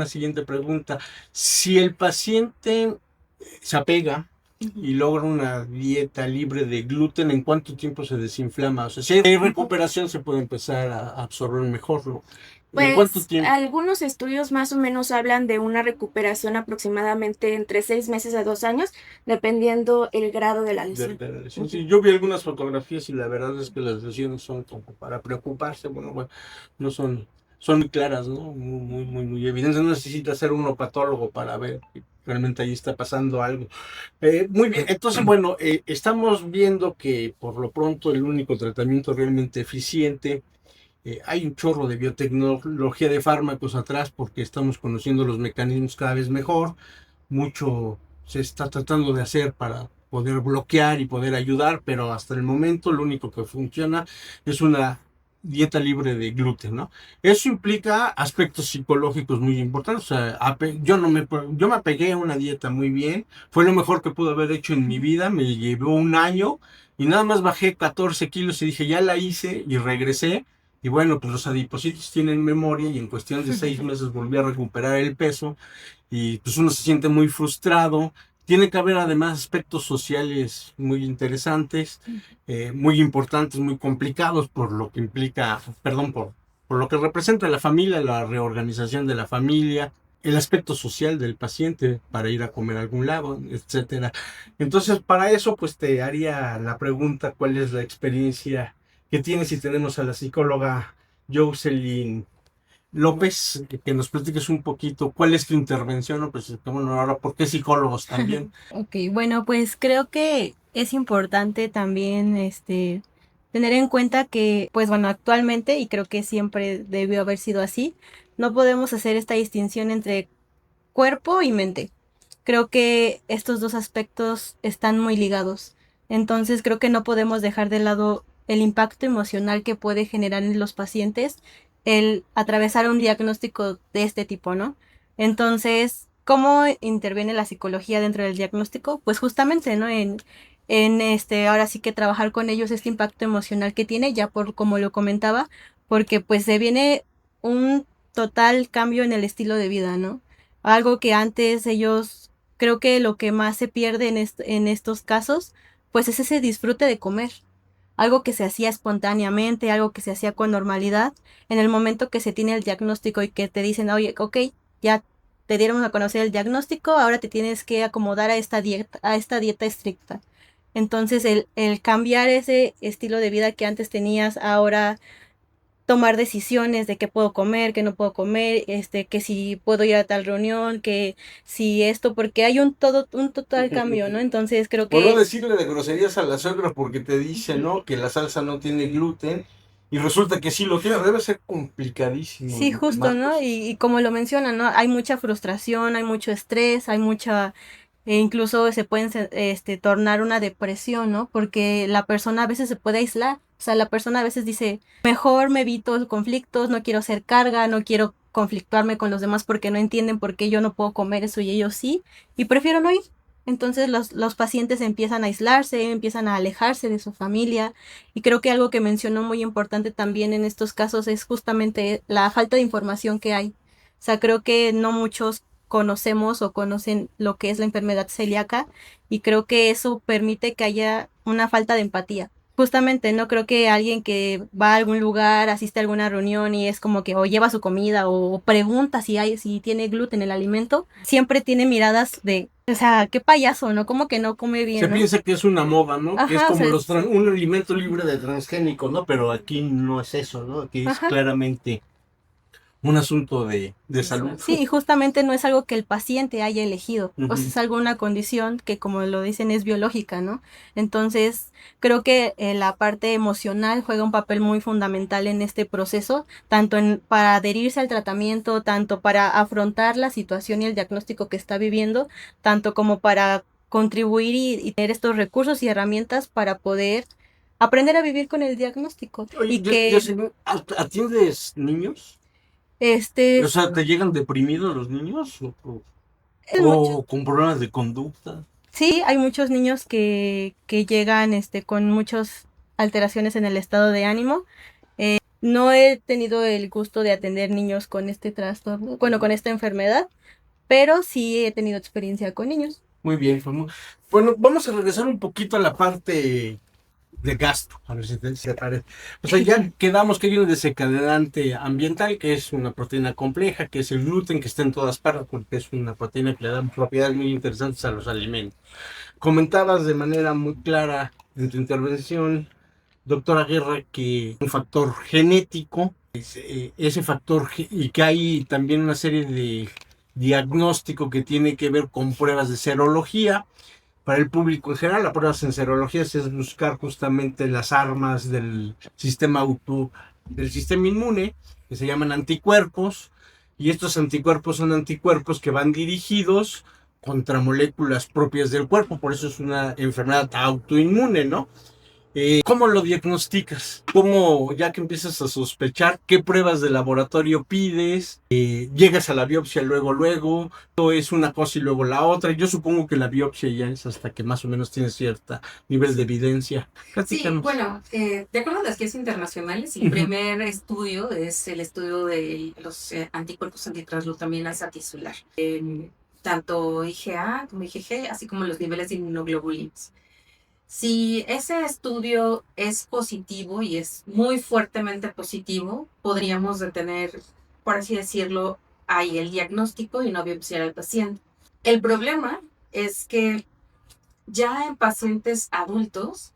siguiente pregunta. Si el paciente se apega y logra una dieta libre de gluten, ¿en cuánto tiempo se desinflama? O sea, si hay recuperación, se puede empezar a absorber mejor, ¿no? ¿En cuánto Pues tiempo? algunos estudios más o menos hablan de una recuperación aproximadamente entre 6 meses a 2 años, dependiendo el grado de la lesión. De la lesión. Sí, yo vi algunas fotografías y la verdad es que las lesiones son como para preocuparse. Bueno, no son muy claras, ¿no? Muy evidentes. No necesita ser un opatólogo para ver que realmente ahí está pasando algo. Muy bien, entonces, bueno, estamos viendo que por lo pronto el único tratamiento realmente eficiente, hay un chorro de biotecnología de fármacos atrás porque estamos conociendo los mecanismos cada vez mejor. Mucho se está tratando de hacer para poder bloquear y poder ayudar, pero hasta el momento lo único que funciona es una dieta libre de gluten, ¿no? Eso implica aspectos psicológicos muy importantes. O sea, yo me apegué a una dieta muy bien, fue lo mejor que pude haber hecho en mi vida, me llevó un año y nada más bajé 14 kilos y dije, ya la hice, y regresé. Y bueno, pues los adipocitos tienen memoria y en cuestión de 6 meses volví a recuperar el peso y pues uno se siente muy frustrado. Tiene que haber además aspectos sociales muy interesantes, muy importantes, muy complicados por lo que implica, perdón, por lo que representa la familia, la reorganización de la familia, el aspecto social del paciente para ir a comer a algún lado, etcétera. Entonces, para eso, pues te haría la pregunta, ¿cuál es la experiencia que tienes? Si tenemos a la psicóloga Jocelyn López, que nos platiques un poquito cuál es tu intervención, ¿no? Pues bueno, ahora, ¿por qué psicólogos también? Ok, bueno, pues creo que es importante también tener en cuenta que, pues bueno, actualmente, y creo que siempre debió haber sido así, no podemos hacer esta distinción entre cuerpo y mente. Creo que estos dos aspectos están muy ligados. Entonces creo que no podemos dejar de lado el impacto emocional que puede generar en los pacientes el atravesar un diagnóstico de este tipo, ¿no? Entonces, ¿cómo interviene la psicología dentro del diagnóstico? Pues justamente, ¿no? Ahora sí que trabajar con ellos este impacto emocional que tiene, ya por como lo comentaba, porque pues se viene un total cambio en el estilo de vida, ¿no? Algo que antes ellos, creo que lo que más se pierde en estos casos, pues es ese disfrute de comer. Algo que se hacía espontáneamente, algo que se hacía con normalidad. En el momento que se tiene el diagnóstico y que te dicen, oye, ok, ya te dieron a conocer el diagnóstico, ahora te tienes que acomodar a esta dieta estricta. Entonces, el cambiar ese estilo de vida que antes tenías, ahora tomar decisiones de qué puedo comer, qué no puedo comer, que si puedo ir a tal reunión, que si esto, porque hay un total cambio, ¿no? Entonces creo Por no que decirle de groserías a la suegra porque te dice, ¿no? Que la salsa no tiene gluten y resulta que sí lo tiene, debe ser complicadísimo. Sí, justo, ¿no? Marcos. Y como lo mencionan, ¿no? Hay mucha frustración, hay mucho estrés, hay mucha, e incluso se pueden tornar una depresión, ¿no? Porque la persona a veces se puede aislar, o sea, la persona a veces dice, mejor me evito conflictos, no quiero ser carga, no quiero conflictuarme con los demás porque no entienden por qué yo no puedo comer eso y ellos sí, y prefiero no ir. Entonces los pacientes empiezan a aislarse, empiezan a alejarse de su familia y creo que algo que mencionó muy importante también en estos casos es justamente la falta de información que hay. O sea, creo que no muchos conocemos o conocen lo que es la enfermedad celíaca y creo que eso permite que haya una falta de empatía. Justamente, no creo que alguien que va a algún lugar, asiste a alguna reunión y es como que o lleva su comida o pregunta si tiene gluten el alimento, siempre tiene miradas de, o sea, qué payaso, ¿no? Como que no come Se bien, ¿no? piensa que es una moda, ¿no? Que es Ajá, o como sea, un alimento libre de transgénico, ¿no? Pero aquí no es eso, ¿no? Aquí es ajá. claramente un asunto de salud. Sí, y justamente no es algo que el paciente haya elegido, o sea, Ujú. es algo, una condición que como lo dicen es biológica, ¿no? Entonces, creo que la parte emocional juega un papel muy fundamental en este proceso, tanto para adherirse al tratamiento, tanto para afrontar la situación y el diagnóstico que está viviendo, tanto como para contribuir y tener estos recursos y herramientas para poder aprender a vivir con el diagnóstico Oye, y que ¿atiendes niños? este O sea, ¿te llegan deprimidos los niños? es mucho. ¿O con problemas de conducta? Sí, hay muchos niños que llegan con muchas alteraciones en el estado de ánimo. No he tenido el gusto de atender niños con este trastorno, bueno, con esta enfermedad, pero sí he tenido experiencia con niños. Muy bien, bueno, vamos a regresar un poquito a la parte de gasto, a ver si te parece. O sea, ya quedamos que hay un desencadenante ambiental, que es una proteína compleja, que es el gluten, que está en todas partes, porque es una proteína que le da propiedades muy interesantes a los alimentos. Comentabas de manera muy clara en tu intervención, doctora Guerra, que un factor genético, ese factor, y que hay también una serie de diagnóstico que tiene que ver con pruebas de serología. Para el público en general, la prueba en serología es buscar justamente las armas del sistema inmune, que se llaman anticuerpos, y estos anticuerpos son anticuerpos que van dirigidos contra moléculas propias del cuerpo, por eso es una enfermedad autoinmune, ¿no? ¿Cómo lo diagnosticas? ¿Cómo, ya que empiezas a sospechar, qué pruebas de laboratorio pides? ¿Llegas a la biopsia luego? ¿O es una cosa y luego la otra? Yo supongo que la biopsia ya es hasta que más o menos tiene cierto nivel de evidencia. Sí, Platícanos. bueno, de acuerdo a las guías internacionales, el primer estudio es el estudio de los anticuerpos antitransglutaminasa tisular, tanto IgA como IgG, así como los niveles de inmunoglobulinas. Si ese estudio es positivo y es muy fuertemente positivo, podríamos detener, por así decirlo, ahí el diagnóstico y no biopsiar al paciente. El problema es que ya en pacientes adultos,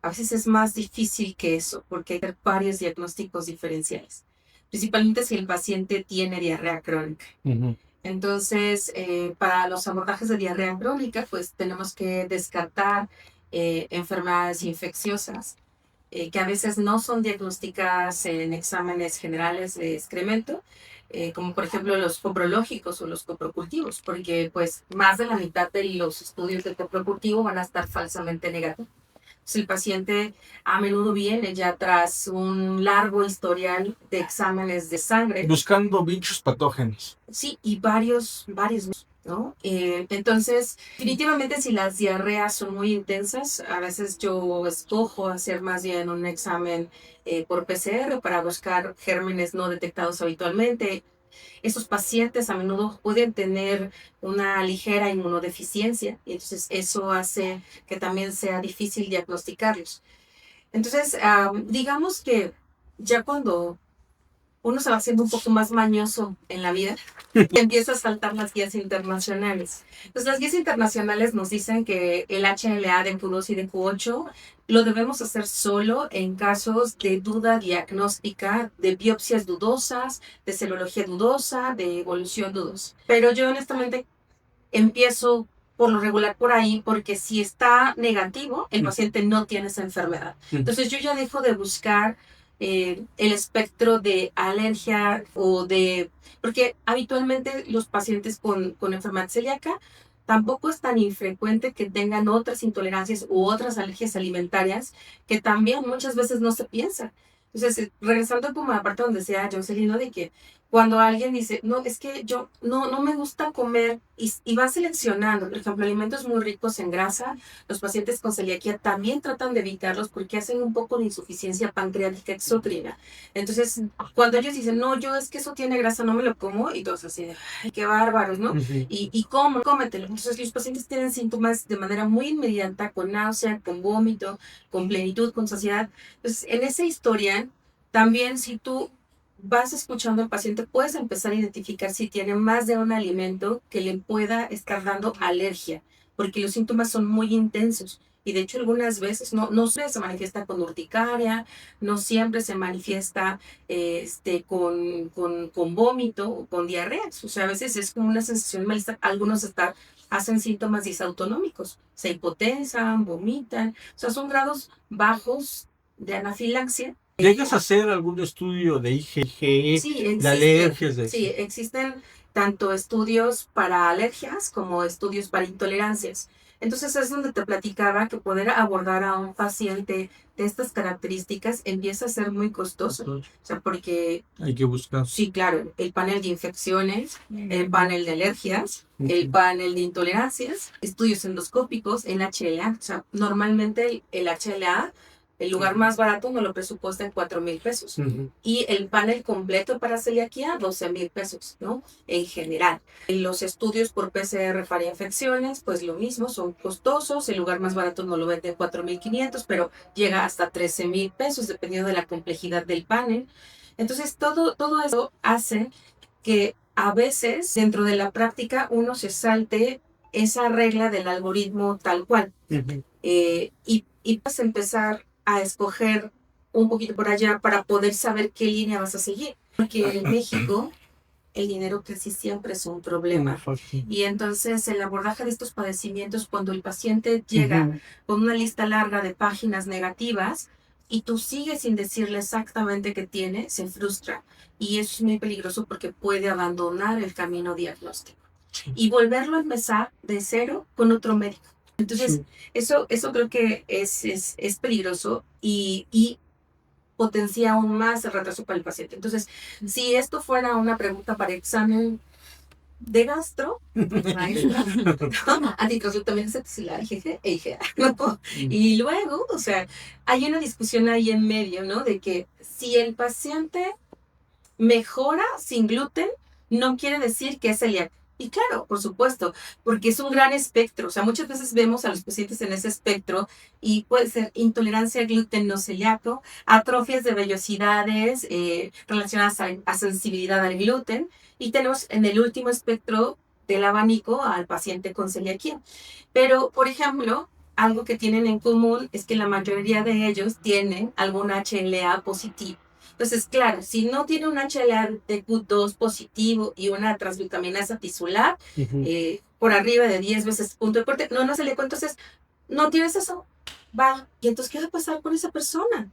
a veces es más difícil que eso, porque hay varios diagnósticos diferenciales, principalmente si el paciente tiene diarrea crónica. Uh-huh. Entonces, para los abordajes de diarrea crónica, pues tenemos que descartar enfermedades infecciosas que a veces no son diagnosticadas en exámenes generales de excremento, como por ejemplo los coprológicos o los coprocultivos, porque pues más de la mitad de los estudios de coprocultivo van a estar falsamente negativos. Entonces, el paciente a menudo viene ya tras un largo historial de exámenes de sangre. Buscando bichos patógenos. Sí, y varios, ¿no? Entonces, definitivamente si las diarreas son muy intensas, a veces yo escojo hacer más bien un examen por PCR para buscar gérmenes no detectados habitualmente. Esos pacientes a menudo pueden tener una ligera inmunodeficiencia y entonces eso hace que también sea difícil diagnosticarlos. Entonces, digamos que ya cuando uno se va haciendo un poco más mañoso en la vida y empieza a saltar las guías internacionales. Entonces, las guías internacionales nos dicen que el HLA de Q2 y de Q8 lo debemos hacer solo en casos de duda diagnóstica, de biopsias dudosas, de serología dudosa, de evolución dudosa. Pero yo honestamente empiezo por lo regular por ahí, porque si está negativo, el paciente no tiene esa enfermedad. Entonces yo ya dejo de buscar el espectro de alergia o de... Porque habitualmente los pacientes con enfermedad celíaca tampoco es tan infrecuente que tengan otras intolerancias u otras alergias alimentarias que también muchas veces no se piensa. Entonces, regresando como a la parte donde decía Jocelyn, ¿no? De que cuando alguien dice, no, es que yo no me gusta comer y va seleccionando, por ejemplo, alimentos muy ricos en grasa, los pacientes con celiaquía también tratan de evitarlos porque hacen un poco de insuficiencia pancreática exócrina. Entonces, cuando ellos dicen, no, yo es que eso tiene grasa, no me lo como, y todos así de, ay, qué bárbaros, ¿no? Y cómetelo. Entonces, los pacientes tienen síntomas de manera muy inmediata, con náusea, con vómito, con plenitud, con saciedad. Entonces, en esa historia, también si tú vas escuchando al paciente, puedes empezar a identificar si tiene más de un alimento que le pueda estar dando alergia, porque los síntomas son muy intensos. Y de hecho algunas veces no siempre se manifiesta con urticaria, no siempre se manifiesta con vómito o con diarreas. O sea, a veces es como una sensación de malestar. Algunos hacen síntomas disautonómicos, se hipotensan, vomitan. O sea, son grados bajos de anafilaxia. ¿Llegas a hacer algún estudio de IgG, Sí, de alergias? sí, existen tanto estudios para alergias como estudios para intolerancias. Entonces es donde te platicaba que poder abordar a un paciente de estas características empieza a ser muy costoso. O sea, porque Hay que buscar. sí, claro, el panel de infecciones, el panel de alergias, el panel de intolerancias, estudios endoscópicos, el HLA. O sea, normalmente el HLA, el lugar más barato nos lo presupuesta en 4,000 pesos. Y el panel completo para celiaquía, 12,000 pesos, ¿no? En general. Los estudios por PCR para infecciones, pues lo mismo, son costosos. El lugar más barato nos lo vende en 4,500, pero llega hasta 13,000 pesos, dependiendo de la complejidad del panel. Entonces, todo eso hace que a veces, dentro de la práctica, uno se salte esa regla del algoritmo tal cual. Y vas a empezar a escoger un poquito por allá para poder saber qué línea vas a seguir. Porque en México el dinero casi siempre es un problema. Y entonces el abordaje de estos padecimientos, cuando el paciente llega con una lista larga de páginas negativas y tú sigues sin decirle exactamente qué tiene, se frustra. Y eso es muy peligroso porque puede abandonar el camino diagnóstico y volverlo a empezar de cero con otro médico. Entonces, eso creo que es peligroso y potencia aún más el retraso para el paciente. Entonces, si esto fuera una pregunta para examen de gastro, maestra, anticonsultamiento septicular, IgG e IgA, ¿no? Y luego, o sea, hay una discusión ahí en medio, ¿no? De que si el paciente mejora sin gluten, no quiere decir que es celíaco. Y claro, por supuesto, porque es un gran espectro. O sea, muchas veces vemos a los pacientes en ese espectro y puede ser intolerancia al gluten no celíaco, atrofias de vellosidades relacionadas a sensibilidad al gluten. Y tenemos en el último espectro del abanico al paciente con celiaquía. Pero, por ejemplo, algo que tienen en común es que la mayoría de ellos tienen algún HLA positivo. Entonces, claro, si no tiene un HLA de Q2 positivo y una transglutaminasa tisular por arriba de 10 veces punto de corte, no se le cuenta. Entonces, no tienes eso, va. ¿Y entonces qué va a pasar con esa persona?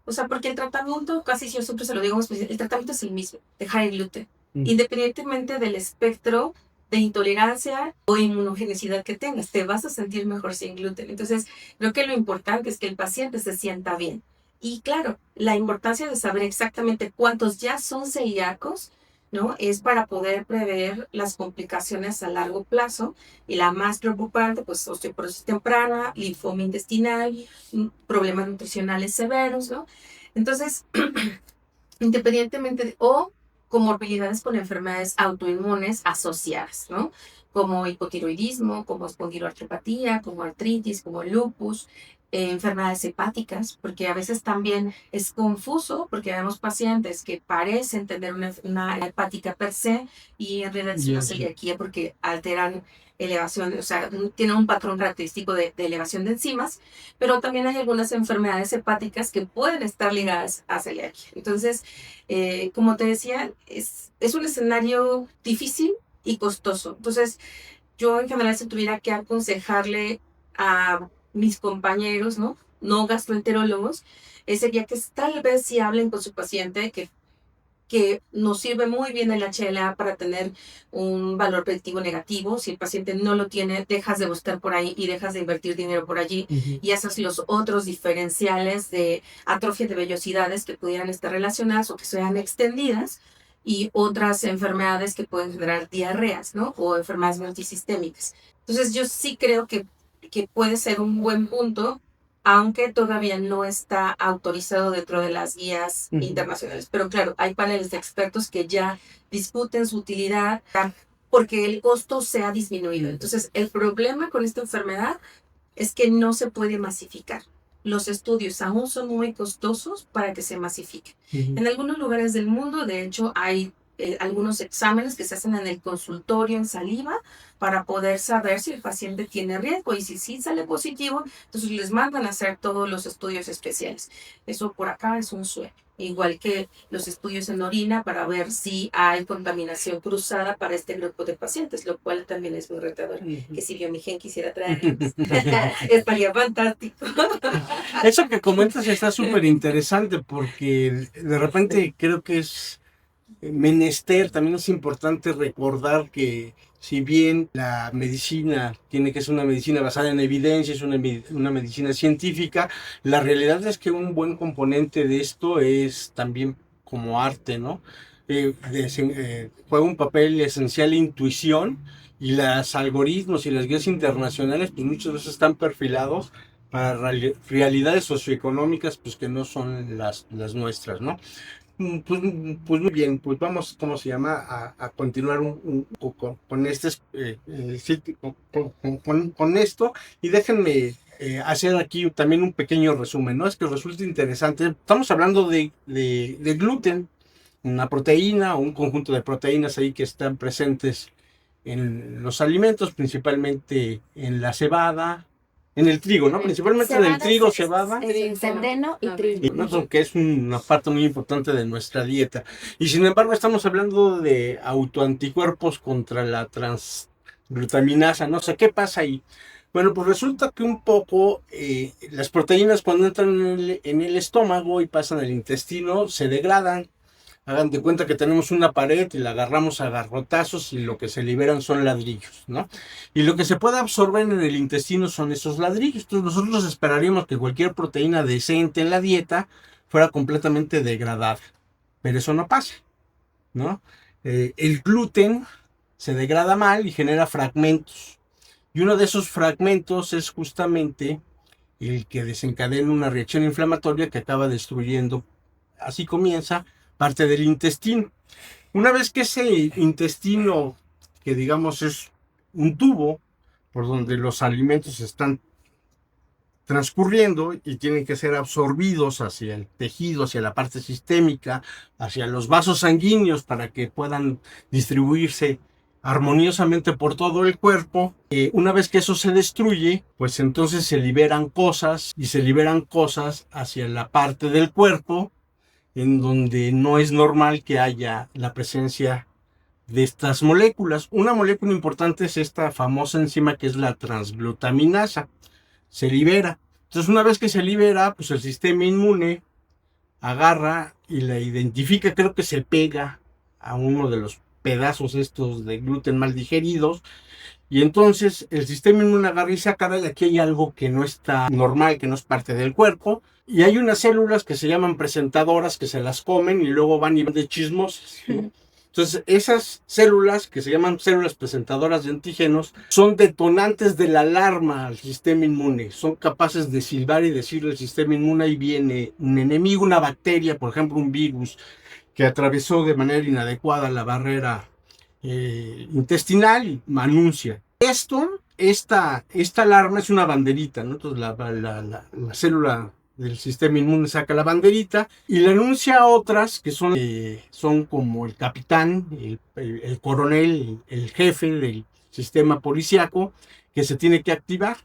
O sea, porque el tratamiento, casi yo siempre se lo digo, el tratamiento es el mismo, dejar el gluten, independientemente del espectro de intolerancia o inmunogenicidad que tengas, te vas a sentir mejor sin gluten. Entonces, creo que lo importante es que el paciente se sienta bien. Y claro, la importancia de saber exactamente cuántos ya son celíacos, ¿no? Es para poder prever las complicaciones a largo plazo. Y la más preocupante, pues osteoporosis temprana, linfoma intestinal, problemas nutricionales severos, ¿no? Entonces, independientemente o comorbilidades con enfermedades autoinmunes asociadas, ¿no? Como hipotiroidismo, como espondiloartropatía, como artritis, como lupus, enfermedades hepáticas, porque a veces también es confuso, porque vemos pacientes que parecen tener una hepática per se y en realidad es una celiaquía porque alteran elevación, o sea, tienen un patrón característico de elevación de enzimas, pero también hay algunas enfermedades hepáticas que pueden estar ligadas a celiaquía. Entonces, como te decía, es un escenario difícil y costoso. Entonces, yo en general si tuviera que aconsejarle a mis compañeros, ¿no? no gastroenterólogos, sería que tal vez si hablen con su paciente, que nos sirve muy bien el HLA para tener un valor predictivo negativo. Si el paciente no lo tiene, dejas de buscar por ahí y dejas de invertir dinero por allí y haces los otros diferenciales de atrofia de vellosidades que pudieran estar relacionadas o que sean extendidas y otras enfermedades que pueden generar diarreas, ¿no? O enfermedades multisistémicas. Entonces yo sí creo que puede ser un buen punto, aunque todavía no está autorizado dentro de las guías internacionales. Pero claro, hay paneles de expertos que ya discuten su utilidad porque el costo se ha disminuido. Entonces, el problema con esta enfermedad es que no se puede masificar. Los estudios aún son muy costosos para que se masifiquen. En algunos lugares del mundo, de hecho, hay algunos exámenes que se hacen en el consultorio en saliva para poder saber si el paciente tiene riesgo, y si sí sale positivo, entonces les mandan a hacer todos los estudios especiales. Eso por acá es un sueño. Igual que los estudios en orina para ver si hay contaminación cruzada para este grupo de pacientes, lo cual también es muy retador. Que si Biomigen quisiera traer, estaría fantástico. Eso que comentas está súper interesante, porque de repente creo que es menester, también es importante recordar que si bien la medicina tiene que ser una medicina basada en evidencia, es una medicina científica, la realidad es que un buen componente de esto es también como arte, ¿no? Juega un papel esencial la intuición, y los algoritmos y las guías internacionales pues muchas veces están perfilados para realidades socioeconómicas pues que no son las nuestras, ¿no? Pues muy bien, pues vamos, ¿cómo se llama? A continuar un poco con con esto, y déjenme hacer aquí también un pequeño resumen, ¿no? Es que resulta interesante, estamos hablando de gluten, una proteína o un conjunto de proteínas ahí que están presentes en los alimentos, principalmente en la cebada, en el trigo, ¿no? Principalmente en el trigo, cebada. Centeno y trigo. ¿No? Que es una parte muy importante de nuestra dieta. Y sin embargo estamos hablando de autoanticuerpos contra la transglutaminasa, ¿no? O sea, ¿qué pasa ahí? Bueno, pues resulta que un poco las proteínas cuando entran en el estómago y pasan al intestino se degradan. Hagan de cuenta que tenemos una pared y la agarramos a garrotazos y lo que se liberan son ladrillos, ¿no? Y lo que se puede absorber en el intestino son esos ladrillos. Entonces nosotros esperaríamos que cualquier proteína decente en la dieta fuera completamente degradada. Pero eso no pasa, ¿no? El gluten se degrada mal y genera fragmentos. Y uno de esos fragmentos es justamente el que desencadena una reacción inflamatoria que acaba destruyendo. Así comienza parte del intestino. Una vez que ese intestino, que digamos es un tubo por donde los alimentos están transcurriendo y tienen que ser absorbidos hacia el tejido, hacia la parte sistémica, hacia los vasos sanguíneos para que puedan distribuirse armoniosamente por todo el cuerpo, una vez que eso se destruye, pues entonces se liberan cosas hacia la parte del cuerpo en donde no es normal que haya la presencia de estas moléculas. Una molécula importante es esta famosa enzima que es la transglutaminasa. Se libera. Entonces, una vez que se libera, pues el sistema inmune agarra y la identifica, creo que se pega a uno de los pedazos estos de gluten mal digeridos, y entonces el sistema inmune agarra y saca de aquí hay algo que no está normal, que no es parte del cuerpo, y hay unas células que se llaman presentadoras que se las comen y luego van y van de chismosas, ¿no? Entonces esas células que se llaman células presentadoras de antígenos son detonantes de la alarma al sistema inmune, son capaces de silbar y decirle al sistema inmune ahí viene un enemigo, una bacteria, por ejemplo un virus que atravesó de manera inadecuada la barrera intestinal y anuncia. Esta alarma es una banderita, ¿no? Entonces la célula del sistema inmune saca la banderita y le anuncia a otras que son como el capitán, el coronel, el jefe del sistema policíaco, que se tiene que activar.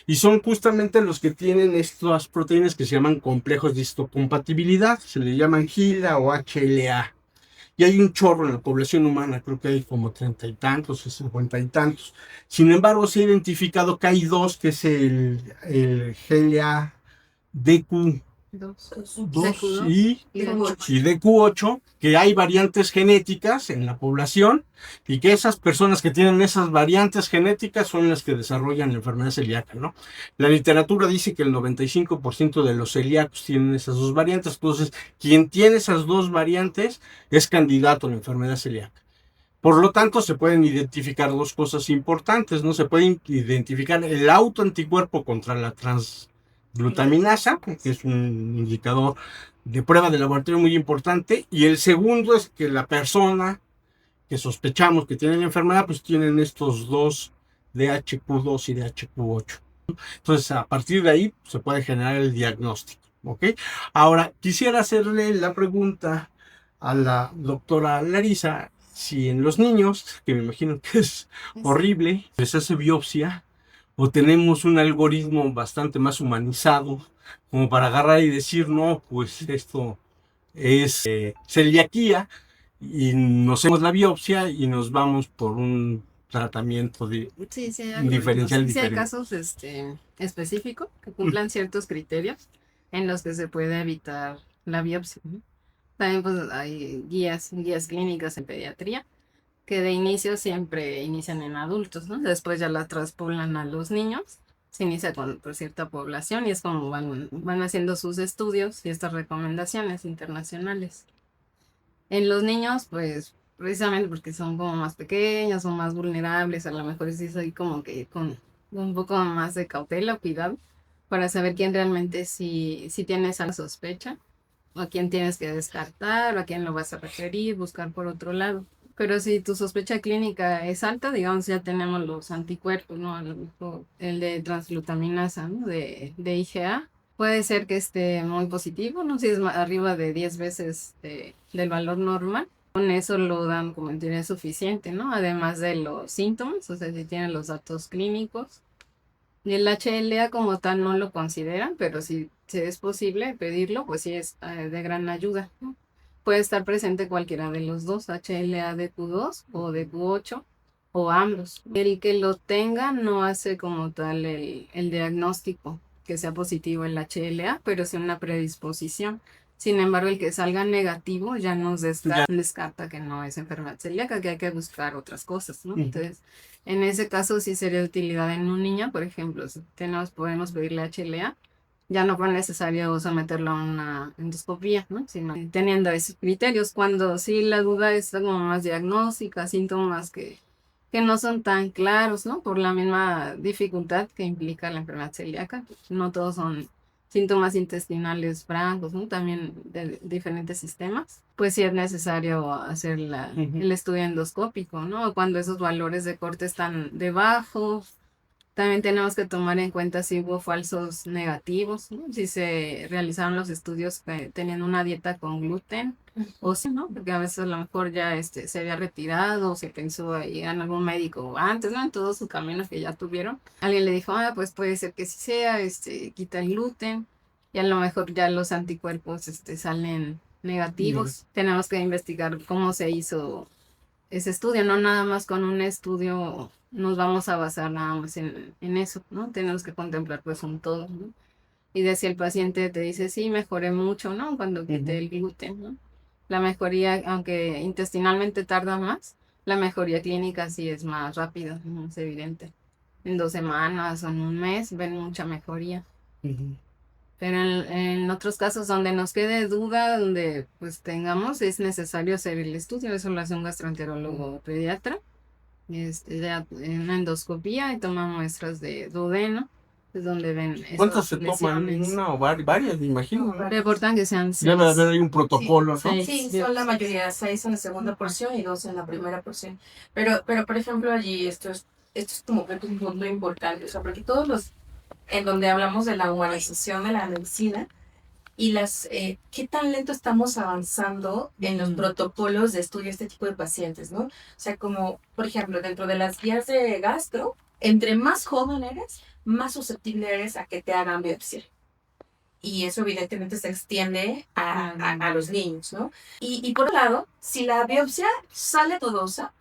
Y son justamente los que tienen estas proteínas que se llaman complejos de histocompatibilidad, se le llaman HILA o HLA. Y hay un chorro en la población humana, creo que hay como 30 y tantos, 50 y tantos. Sin embargo, se ha identificado que hay dos, que es el HLA DQ2 Dos. y DQ8, que hay variantes genéticas en la población y que esas personas que tienen esas variantes genéticas son las que desarrollan la enfermedad celíaca, ¿no? La literatura dice que el 95% de los celíacos tienen esas dos variantes, entonces quien tiene esas dos variantes es candidato a la enfermedad celíaca. Por lo tanto, se pueden identificar dos cosas importantes, ¿no? Se puede identificar el autoanticuerpo contra la transglutaminasa, que es un indicador de prueba de laboratorio muy importante, y el segundo es que la persona que sospechamos que tiene la enfermedad, pues tienen estos dos DHQ2 y DHQ8. Entonces, a partir de ahí se puede generar el diagnóstico, ¿ok? Ahora, quisiera hacerle la pregunta a la doctora Larisa, si en los niños, que me imagino que es horrible, se hace biopsia, o tenemos un algoritmo bastante más humanizado, como para agarrar y decir, no, pues esto es celiaquía, y nos hacemos la biopsia y nos vamos por un tratamiento Sí, sí, diferencial sí hay diferente. casos específicos que cumplan ciertos criterios en los que se puede evitar la biopsia, ¿no? También pues hay guías clínicas en pediatría que de inicio siempre inician en adultos, ¿no? Después ya la traspolan a los niños, se inicia con pues, cierta población y es como van haciendo sus estudios y estas recomendaciones internacionales. En los niños, pues precisamente porque son como más pequeños, son más vulnerables, a lo mejor sí soy como que con un poco más de cautela, cuidado, para saber quién realmente sí tiene esa sospecha, o a quién tienes que descartar, o a quién lo vas a referir, buscar por otro lado. Pero si tu sospecha clínica es alta, digamos, ya tenemos los anticuerpos, ¿no? A lo mejor el de transglutaminasa, ¿no? De IgA. Puede ser que esté muy positivo, no sé si es arriba de 10 veces del valor normal. Con eso lo dan como interés suficiente, ¿no? Además de los síntomas, o sea, si tienen los datos clínicos. Y el HLA como tal no lo consideran, pero si es posible pedirlo, pues sí es de gran ayuda, ¿no? Puede estar presente cualquiera de los dos, HLA de Q2 o de Q8 o ambos. El que lo tenga no hace como tal el diagnóstico que sea positivo el HLA, pero sí una predisposición. Sin embargo, el que salga negativo ya nos descarta que no es enfermedad celíaca, que hay que buscar otras cosas, ¿no? Entonces, en ese caso sí sería de utilidad en un niño, por ejemplo, si podemos pedirle HLA, ya no fue necesario someterlo a una endoscopía, ¿no? Sino teniendo esos criterios, cuando sí la duda es como más diagnóstica, síntomas que no son tan claros, ¿no? Por la misma dificultad que implica la enfermedad celíaca. No todos son síntomas intestinales francos, ¿no? También de diferentes sistemas. Pues sí es necesario hacer el estudio endoscópico, ¿no? Cuando esos valores de corte están debajo. También tenemos que tomar en cuenta si hubo falsos negativos, ¿no? Si se realizaron los estudios teniendo una dieta con gluten o si no, porque a veces a lo mejor ya se había retirado o se pensó ahí en algún médico antes, ¿no? En todo su camino que ya tuvieron. Alguien le dijo, pues puede ser que sí sea, quita el gluten y a lo mejor ya los anticuerpos salen negativos. Tenemos que investigar cómo se hizo ese estudio, no nada más con un estudio nos vamos a basar nada más en eso, ¿no? Tenemos que contemplar pues un todo, ¿no? Y de si el paciente te dice, sí, mejoré mucho, ¿no? Cuando quité el gluten, ¿no? La mejoría, aunque intestinalmente tarda más, la mejoría clínica sí es más rápida, ¿no? Es evidente. En 2 semanas o en un mes ven mucha mejoría. Pero en otros casos donde nos quede duda, donde pues tengamos, es necesario hacer el estudio. Eso lo hace un gastroenterólogo pediatra. En una endoscopía y toman muestras de duodeno, es donde ven ¿Cuántas esas se toman? lesiones. ¿Una o varias, me imagino? Reportan que sean Debe 6. haber ahí un protocolo, ¿no? Sí, son la mayoría, 6 en la segunda porción y 2 en la primera porción. Pero por ejemplo, allí esto es como que un punto importante, o sea, porque todos los, en donde hablamos de la humanización de la medicina y qué tan lento estamos avanzando en los protocolos de estudio de este tipo de pacientes, ¿no? O sea, como, por ejemplo, dentro de las guías de gastro, entre más joven eres, más susceptible eres a que te hagan biopsia. Y eso evidentemente se extiende a los niños, ¿no? Y por otro lado, si la biopsia sale dudosa,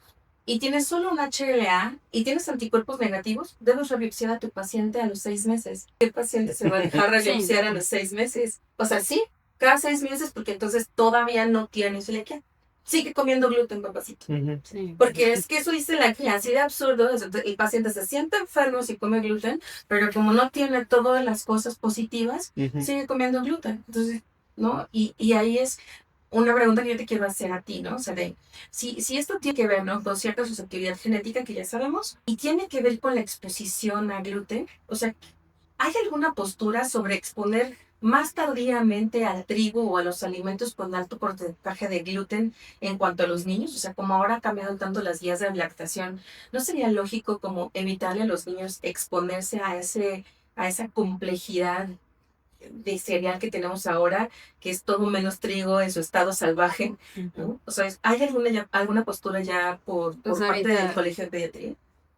y tienes solo un HLA y tienes anticuerpos negativos, debes rebiopsiar a tu paciente a los 6 meses. ¿Qué paciente se va a dejar rebiopsiar a los 6 meses? O sea, sí, cada 6 meses, porque entonces todavía no tiene celiaquía. Sigue comiendo gluten, papacito. Sí. Porque es que eso dice la que así de absurdo, el paciente se siente enfermo si come gluten, pero como no tiene todas las cosas positivas, sigue comiendo gluten. Entonces, ¿no? Y ahí es una pregunta que yo te quiero hacer a ti, ¿no? O sea, si esto tiene que ver, ¿no? Con cierta susceptibilidad genética que ya sabemos, y tiene que ver con la exposición a gluten, o sea, ¿hay alguna postura sobre exponer más tardíamente al trigo o a los alimentos con alto porcentaje de gluten en cuanto a los niños? O sea, como ahora ha cambiado tanto las guías de lactación, ¿no sería lógico como evitarle a los niños exponerse a esa complejidad de cereal que tenemos ahora, que es todo menos trigo en su estado salvaje, ¿no? O sea, ¿hay alguna postura ya por Pues parte ahorita- del Colegio de Pediatría?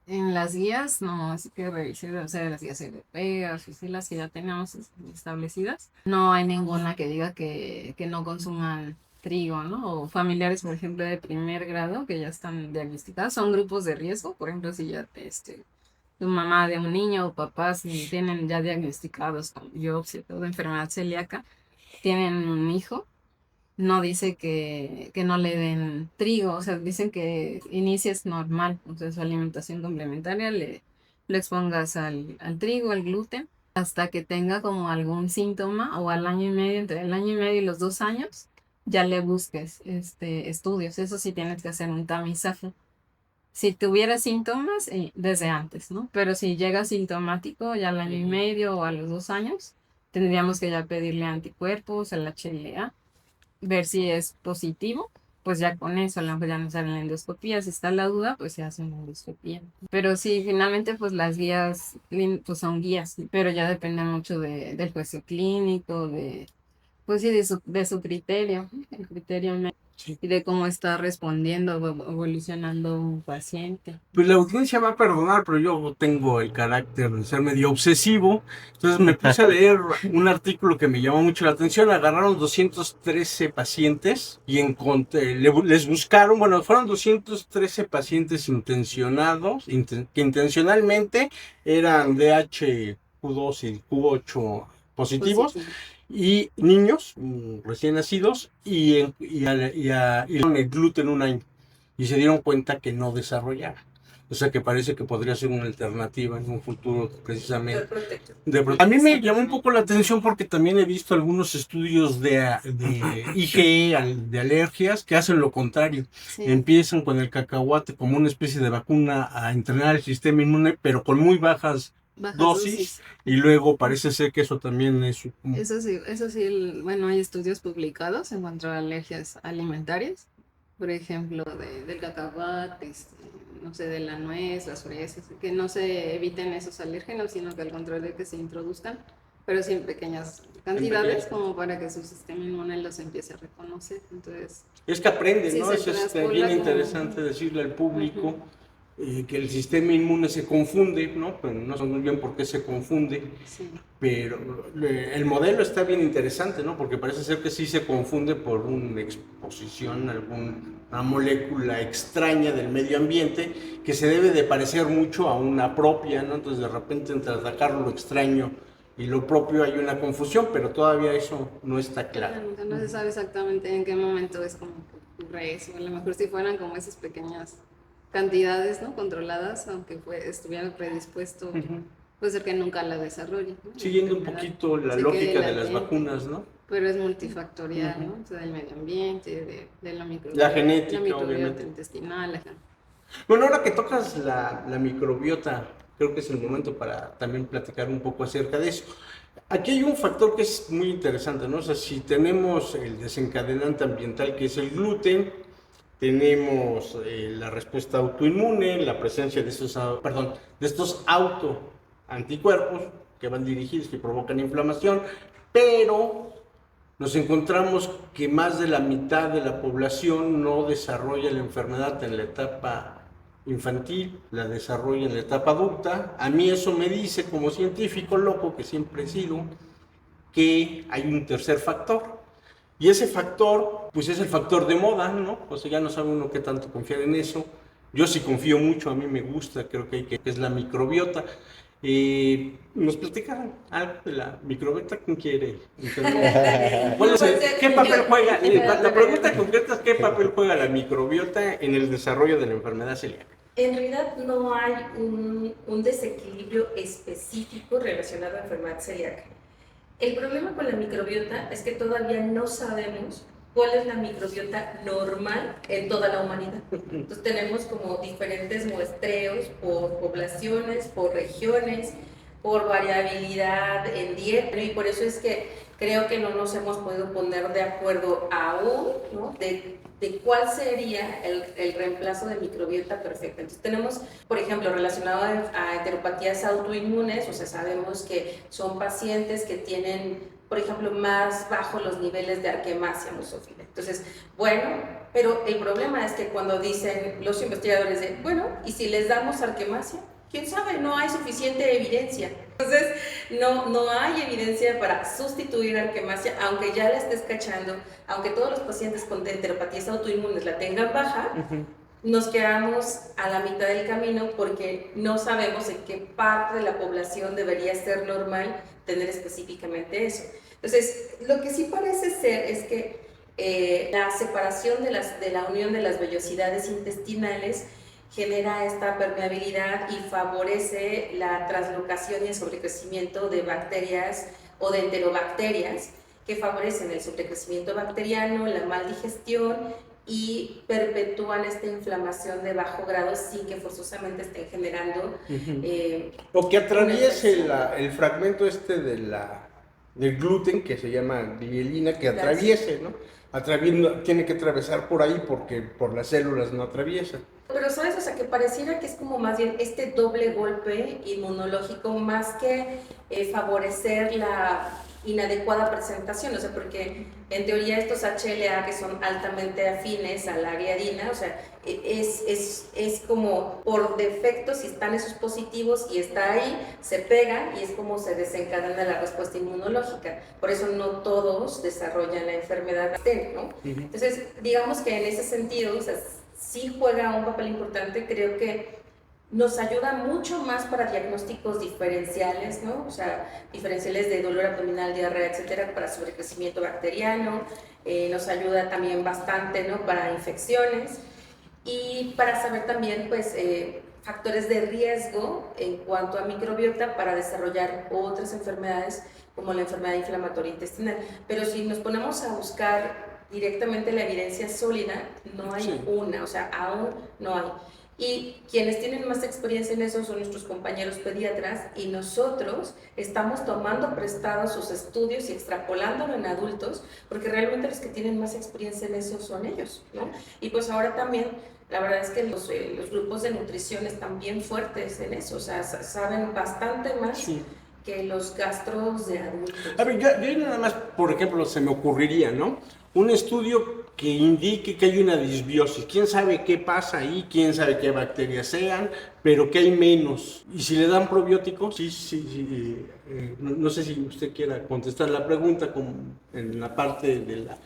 En las guías, no, así que revisé, o sea, las guías europeas, y sí, las que ya tenemos establecidas, no hay ninguna que diga que no consuman trigo, ¿no? O familiares, por ejemplo, de primer grado que ya están diagnosticados, son grupos de riesgo, por ejemplo, si ya tu mamá de un niño o papás si tienen ya diagnosticados con biopsia, toda enfermedad celíaca, tienen un hijo, no dice que no le den trigo, o sea, dicen que inicies normal, o sea, su alimentación complementaria, le expongas al trigo, al gluten, hasta que tenga como algún síntoma o al año y medio, entre el año y medio y los 2 años, ya le busques estudios. Eso sí tienes que hacer un tamizaje. Si tuviera síntomas, desde antes, ¿no? Pero si llega sintomático ya al año y medio o a los 2 años, tendríamos que ya pedirle anticuerpos, el HLA, ver si es positivo, pues ya con eso, a lo mejor ya no sale la endoscopía. Si está la duda, pues se hace una endoscopía. Pero sí, finalmente, pues las guías, pues son guías, pero ya depende mucho del juicio clínico, pues sí, de su criterio, el criterio médico, y de cómo está respondiendo o evolucionando un paciente. Pues la audiencia va a perdonar, pero yo tengo el carácter de ser medio obsesivo. Entonces me puse a leer un artículo que me llamó mucho la atención. Agarraron 213 pacientes y les buscaron, bueno, fueron 213 pacientes intencionados, que intencionalmente eran DHQ2 y Q8 positivos. Y niños recién nacidos y el gluten un año y se dieron cuenta que no desarrollaba. O sea que parece que podría ser una alternativa en un futuro precisamente. A mí me llamó un poco la atención porque también he visto algunos estudios de IgE, de alergias, que hacen lo contrario. Sí. Empiezan con el cacahuate como una especie de vacuna a entrenar el sistema inmune, pero con muy bajas dosis. Y luego parece ser que eso también es... Eso sí, bueno, hay estudios publicados en cuanto a alergias alimentarias, por ejemplo, del cacahuate, no sé, de la nuez, las fresas, que no se eviten esos alérgenos, sino que al contrario que se introduzcan, pero sí en pequeñas cantidades, como para que su sistema inmune los empiece a reconocer. Entonces, es que aprende, sí, ¿no? Eso es bien interesante decirle al público. Que el sistema inmune se confunde, ¿no? Pero no sé muy bien por qué se confunde. Sí. Pero el modelo está bien interesante, ¿no? Porque parece ser que sí se confunde por una exposición a alguna molécula extraña del medio ambiente que se debe de parecer mucho a una propia, ¿no? Entonces de repente entre atacar lo extraño y lo propio hay una confusión, pero todavía eso no está claro. No se sabe exactamente en qué momento es como que ocurre eso. A lo mejor si fueran como esas pequeñas cantidades, ¿no? Controladas, aunque estuviera predispuesto, puede ser que nunca la desarrolle, ¿no? Siguiendo un poquito la lógica de las vacunas, ¿no? Pero es multifactorial, ¿no? O sea, del medio ambiente, de la microbiota, la genética, obviamente. Intestinal. Bueno, ahora que tocas la microbiota, creo que es el momento para también platicar un poco acerca de eso. Aquí hay un factor que es muy interesante, ¿no? O sea, si tenemos el desencadenante ambiental que es el gluten, tenemos la respuesta autoinmune, la presencia de estos autoanticuerpos que van dirigidos, que provocan inflamación, pero nos encontramos que más de la mitad de la población no desarrolla la enfermedad en la etapa infantil, la desarrolla en la etapa adulta. A mí eso me dice, como científico loco que siempre he sido, que hay un tercer factor. Y ese factor, pues es el factor de moda, ¿no? O sea, ya no sabe uno qué tanto confiar en eso. Yo sí confío mucho, a mí me gusta, creo que es la microbiota. ¿Nos platican algo de la microbiota? ¿Quién quiere entender? ¿Qué papel juega? La pregunta concreta es: ¿qué papel juega la microbiota en el desarrollo de la enfermedad celíaca? En realidad no hay un desequilibrio específico relacionado a la enfermedad celíaca. El problema con la microbiota es que todavía no sabemos cuál es la microbiota normal en toda la humanidad. Entonces tenemos como diferentes muestreos por poblaciones, por regiones, por variabilidad en dieta, y por eso es que creo que no nos hemos podido poner de acuerdo aún, ¿no?, de cuál sería el reemplazo de microbiota perfecta. Entonces tenemos, por ejemplo, relacionado a enteropatías autoinmunes, o sea, sabemos que son pacientes que tienen, por ejemplo, más bajos los niveles de Arquemasia musófila. Entonces, bueno, pero el problema es que cuando dicen los investigadores de, bueno, ¿y si les damos Arquemasia? ¿Quién sabe? No hay suficiente evidencia. Entonces, no hay evidencia para sustituir Arquemasia, aunque ya la estés cachando, aunque todos los pacientes con enteropatías autoinmunes la tengan baja, nos quedamos a la mitad del camino porque no sabemos en qué parte de la población debería ser normal tener específicamente eso. Entonces, lo que sí parece ser es que la separación de la unión de las vellosidades intestinales genera esta permeabilidad y favorece la translocación y el sobrecrecimiento de bacterias o de enterobacterias que favorecen el sobrecrecimiento bacteriano, la maldigestión y perpetúan esta inflamación de bajo grado sin que forzosamente estén generando o que atraviese el fragmento del gluten, que se llama glielina, que atraviese, ¿no? Tiene que atravesar por ahí porque por las células no atraviesa. Pero sabes, o sea, que pareciera que es como más bien este doble golpe inmunológico más que favorecer la inadecuada presentación, o sea, porque en teoría estos HLA que son altamente afines a la gliadina, o sea, es como por defecto, si están esos positivos y está ahí, se pegan y es como se desencadena la respuesta inmunológica. Por eso no todos desarrollan la enfermedad, ¿no? Entonces, digamos que en ese sentido, o sea, sí juega un papel importante, creo que nos ayuda mucho más para diagnósticos diferenciales, ¿no? O sea, diferenciales de dolor abdominal, diarrea, etcétera, para sobrecrecimiento bacteriano, nos ayuda también bastante, ¿no?, para infecciones y para saber también, pues, factores de riesgo en cuanto a microbiota para desarrollar otras enfermedades como la enfermedad inflamatoria intestinal. Pero si nos ponemos a buscar directamente la evidencia sólida, no hay una, o sea, aún no hay. Y quienes tienen más experiencia en eso son nuestros compañeros pediatras y nosotros estamos tomando prestados sus estudios y extrapolándolo en adultos porque realmente los que tienen más experiencia en eso son ellos, ¿no? Y pues ahora también, la verdad es que los grupos de nutrición están bien fuertes en eso, o sea, saben bastante más que los gastros de adultos. A ver, yo nada más, por ejemplo, se me ocurriría, ¿no?, un estudio que indique que hay una disbiosis. ¿Quién sabe qué pasa ahí? ¿Quién sabe qué bacterias sean? Pero que hay menos. ¿Y si le dan probióticos? Sí. No sé si usted quiera contestar la pregunta como en la parte de la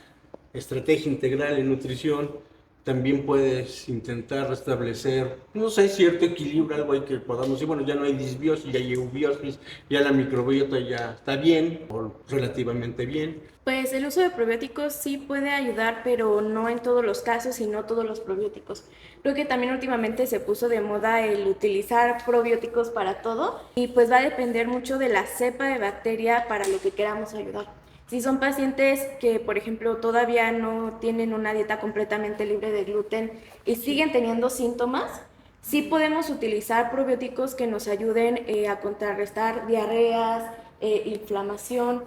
estrategia integral en nutrición. También puedes intentar restablecer, no sé, cierto equilibrio, algo ahí que podamos decir, bueno, ya no hay disbiosis, ya hay eubiosis, ya la microbiota ya está bien, o relativamente bien. Pues el uso de probióticos sí puede ayudar, pero no en todos los casos y no todos los probióticos. Creo que también últimamente se puso de moda el utilizar probióticos para todo y pues va a depender mucho de la cepa de bacteria para lo que queramos ayudar. Si son pacientes que, por ejemplo, todavía no tienen una dieta completamente libre de gluten y siguen teniendo síntomas, sí podemos utilizar probióticos que nos ayuden a contrarrestar diarreas, inflamación,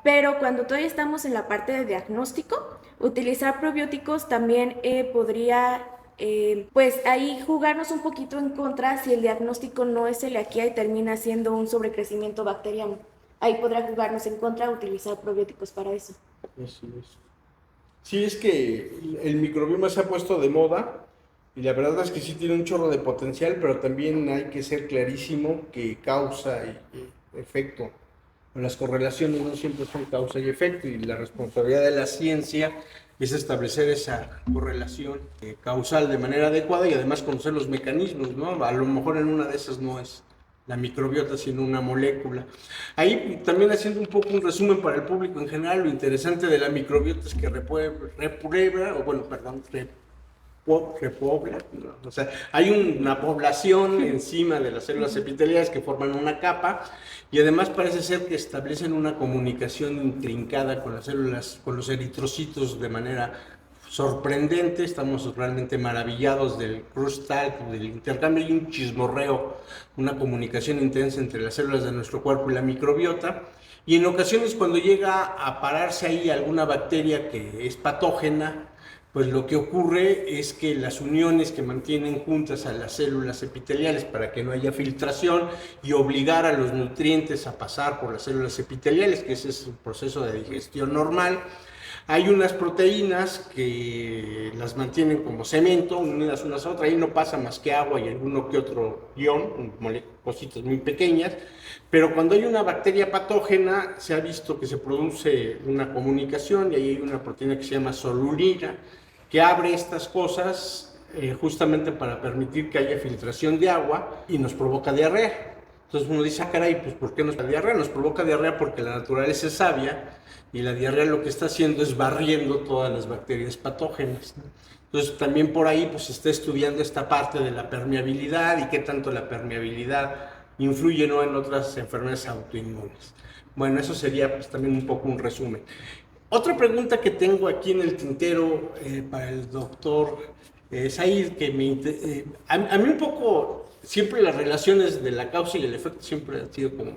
pero cuando todavía estamos en la parte de diagnóstico, utilizar probióticos también podría, pues ahí jugarnos un poquito en contra si el diagnóstico no es celiaquía y termina siendo un sobrecrecimiento bacteriano. Ahí podrá jugarnos en contra utilizar probióticos para eso. Así es. Sí, es que el microbioma se ha puesto de moda y la verdad es que sí tiene un chorro de potencial, pero también hay que ser clarísimo que causa y efecto. Las correlaciones no siempre son causa y efecto y la responsabilidad de la ciencia es establecer esa correlación causal de manera adecuada y además conocer los mecanismos, ¿no? A lo mejor en una de esas no es la microbiota, sino una molécula. Ahí también haciendo un poco un resumen para el público en general, lo interesante de la microbiota es que repobla, ¿no? O sea, hay una población encima de las células epiteliales que forman una capa y además parece ser que establecen una comunicación intrincada con las células, con los eritrocitos de manera sorprendente. Estamos realmente maravillados del cross-talk, del intercambio y un chismorreo, una comunicación intensa entre las células de nuestro cuerpo y la microbiota. Y en ocasiones cuando llega a pararse ahí alguna bacteria que es patógena, pues lo que ocurre es que las uniones que mantienen juntas a las células epiteliales para que no haya filtración y obligar a los nutrientes a pasar por las células epiteliales, que ese es un proceso de digestión normal, hay unas proteínas que las mantienen como cemento, unidas unas a otras, ahí no pasa más que agua y alguno que otro ion, cositas muy pequeñas, pero cuando hay una bacteria patógena se ha visto que se produce una comunicación y ahí hay una proteína que se llama solurina, que abre estas cosas justamente para permitir que haya filtración de agua y nos provoca diarrea. Entonces uno dice, caray, pues ¿por qué nos provoca diarrea? Nos provoca diarrea porque la naturaleza es sabia y la diarrea lo que está haciendo es barriendo todas las bacterias patógenas, ¿no? Entonces también por ahí pues se está estudiando esta parte de la permeabilidad y qué tanto la permeabilidad influye, ¿no?, en otras enfermedades autoinmunes. Bueno, eso sería pues también un poco un resumen. Otra pregunta que tengo aquí en el tintero para el doctor Said, que a mí un poco, siempre las relaciones de la causa y el efecto siempre han sido como...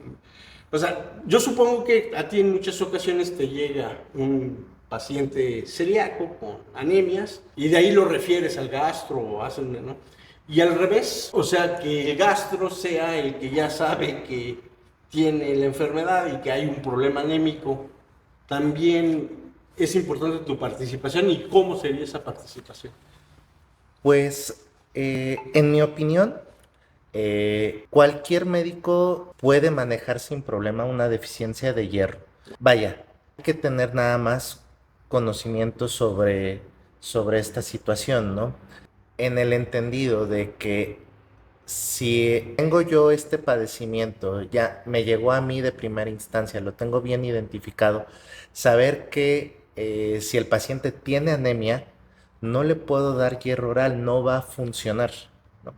O sea, yo supongo que a ti en muchas ocasiones te llega un paciente celíaco con anemias y de ahí lo refieres al gastro o hacen, ¿no? Y al revés, o sea, que el gastro sea el que ya sabe que tiene la enfermedad y que hay un problema anémico. También es importante tu participación y cómo sería esa participación. Pues, en mi opinión, cualquier médico puede manejar sin problema una deficiencia de hierro. Vaya, hay que tener nada más conocimiento sobre esta situación, ¿no? En el entendido de que si tengo yo este padecimiento, ya me llegó a mí de primera instancia, lo tengo bien identificado, saber que si el paciente tiene anemia, no le puedo dar hierro oral, no va a funcionar, ¿no?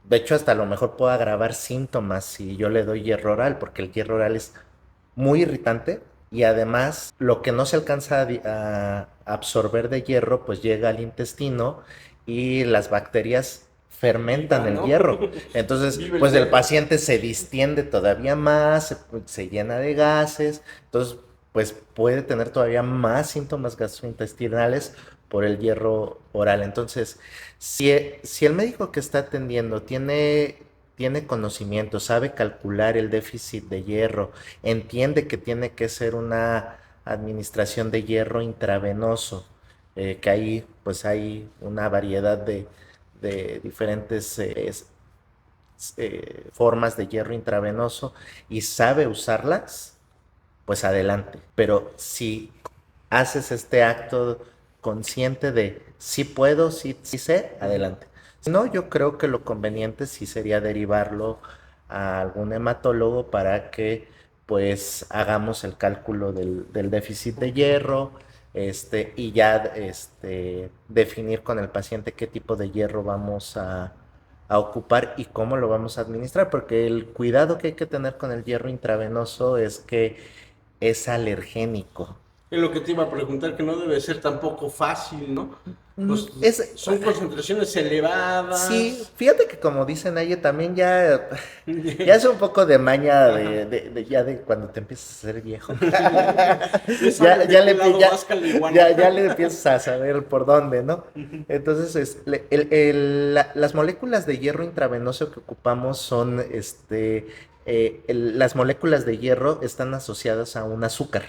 De hecho, hasta a lo mejor puedo agravar síntomas si yo le doy hierro oral, porque el hierro oral es muy irritante y además lo que no se alcanza a absorber de hierro, pues llega al intestino y las bacterias fermentan el hierro. Entonces, pues el paciente se distiende todavía más, se llena de gases, entonces, pues puede tener todavía más síntomas gastrointestinales por el hierro oral. Entonces, si el médico que está atendiendo tiene conocimiento, sabe calcular el déficit de hierro, entiende que tiene que ser una administración de hierro intravenoso, que ahí pues hay una variedad de diferentes formas de hierro intravenoso y sabe usarlas, pues adelante. Pero si haces este acto consciente de sí puedo, sí sé, adelante. Si no, yo creo que lo conveniente sí sería derivarlo a algún hematólogo para que pues hagamos el cálculo del déficit de hierro, y ya definir con el paciente qué tipo de hierro vamos a ocupar y cómo lo vamos a administrar, porque el cuidado que hay que tener con el hierro intravenoso es que es alergénico. Es lo que te iba a preguntar, que no debe ser tampoco fácil, ¿no? Pues son concentraciones elevadas. Sí, fíjate que como dicen Naye, también ya es un poco de maña de cuando te empiezas a ser viejo. ya le empiezas a saber por dónde, ¿no? Entonces, las moléculas de hierro intravenoso que ocupamos son, las moléculas de hierro están asociadas a un azúcar.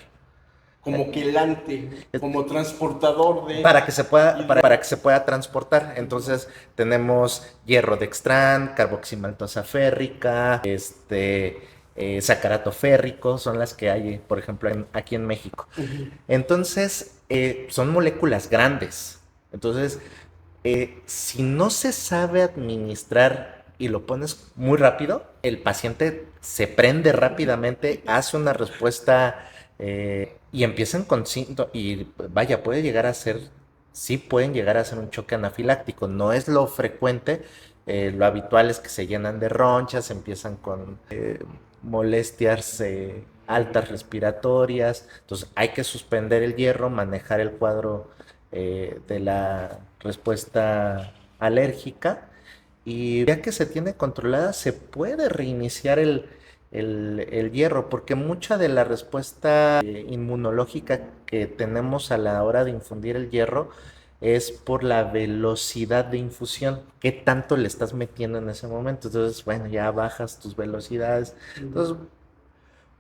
Como quelante, como transportador de... Para que se pueda transportar. Entonces tenemos hierro dextrán, carboximaltosa férrica, sacarato férrico, son las que hay, por ejemplo, aquí en México. Entonces, son moléculas grandes. Entonces, si no se sabe administrar y lo pones muy rápido, el paciente se prende rápidamente, hace una respuesta y empiezan con síntomas, y vaya, puede llegar a ser, sí pueden llegar a ser un choque anafiláctico. No es lo frecuente, lo habitual es que se llenan de ronchas, empiezan con molestias altas respiratorias. Entonces hay que suspender el hierro, manejar el cuadro de la respuesta alérgica, y ya que se tiene controlada se puede reiniciar el hierro, porque mucha de la respuesta inmunológica que tenemos a la hora de infundir el hierro es por la velocidad de infusión, qué tanto le estás metiendo en ese momento. Entonces, bueno, ya bajas tus velocidades. Entonces,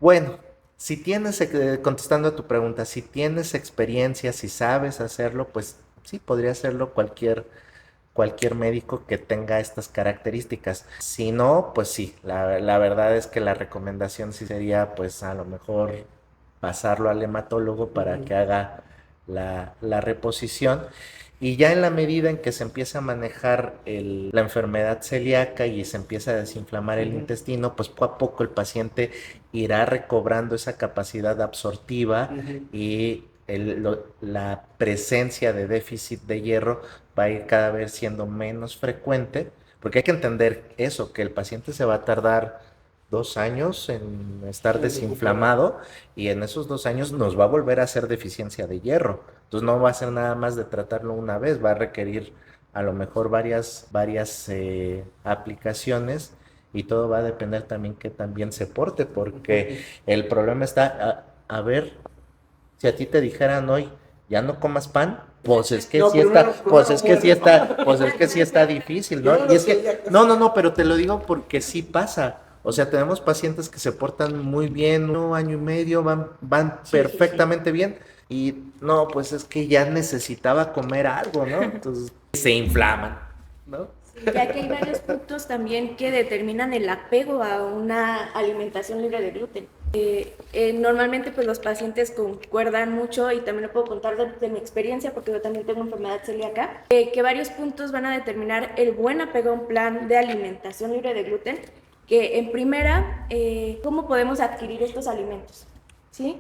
bueno, si tienes, contestando a tu pregunta, si tienes experiencia, si sabes hacerlo, pues sí, podría hacerlo cualquier médico que tenga estas características. Si no, pues sí, la verdad es que la recomendación sí sería, pues a lo mejor pasarlo al hematólogo para que haga la reposición. Y ya en la medida en que se empieza a manejar la enfermedad celíaca y se empieza a desinflamar el intestino, pues poco a poco el paciente irá recobrando esa capacidad absortiva y la presencia de déficit de hierro va a ir cada vez siendo menos frecuente, porque hay que entender eso, que el paciente se va a tardar 2 años en estar desinflamado, y en esos 2 años nos va a volver a hacer deficiencia de hierro. Entonces no va a ser nada más de tratarlo una vez, va a requerir a lo mejor varias aplicaciones, y todo va a depender también que también se porte, porque el problema está, a ver, si a ti te dijeran hoy, ya no comas pan, pues es que No, sí primero- está, pues es que primero sí está, pues es que sí está difícil, ¿no? Primero Y es que, celíacos. no, pero te lo digo porque sí pasa. O sea, tenemos pacientes que se portan muy bien, 1 año y medio, van Sí, perfectamente bien, y no, pues es que ya necesitaba comer algo, ¿no? Entonces se inflaman, ¿no? Ya que hay varios puntos también que determinan el apego a una alimentación libre de gluten. Normalmente pues los pacientes concuerdan mucho, y también lo puedo contar de mi experiencia porque yo también tengo enfermedad celíaca, que varios puntos van a determinar el buen apego a un plan de alimentación libre de gluten, que en primera, ¿cómo podemos adquirir estos alimentos? ¿Sí?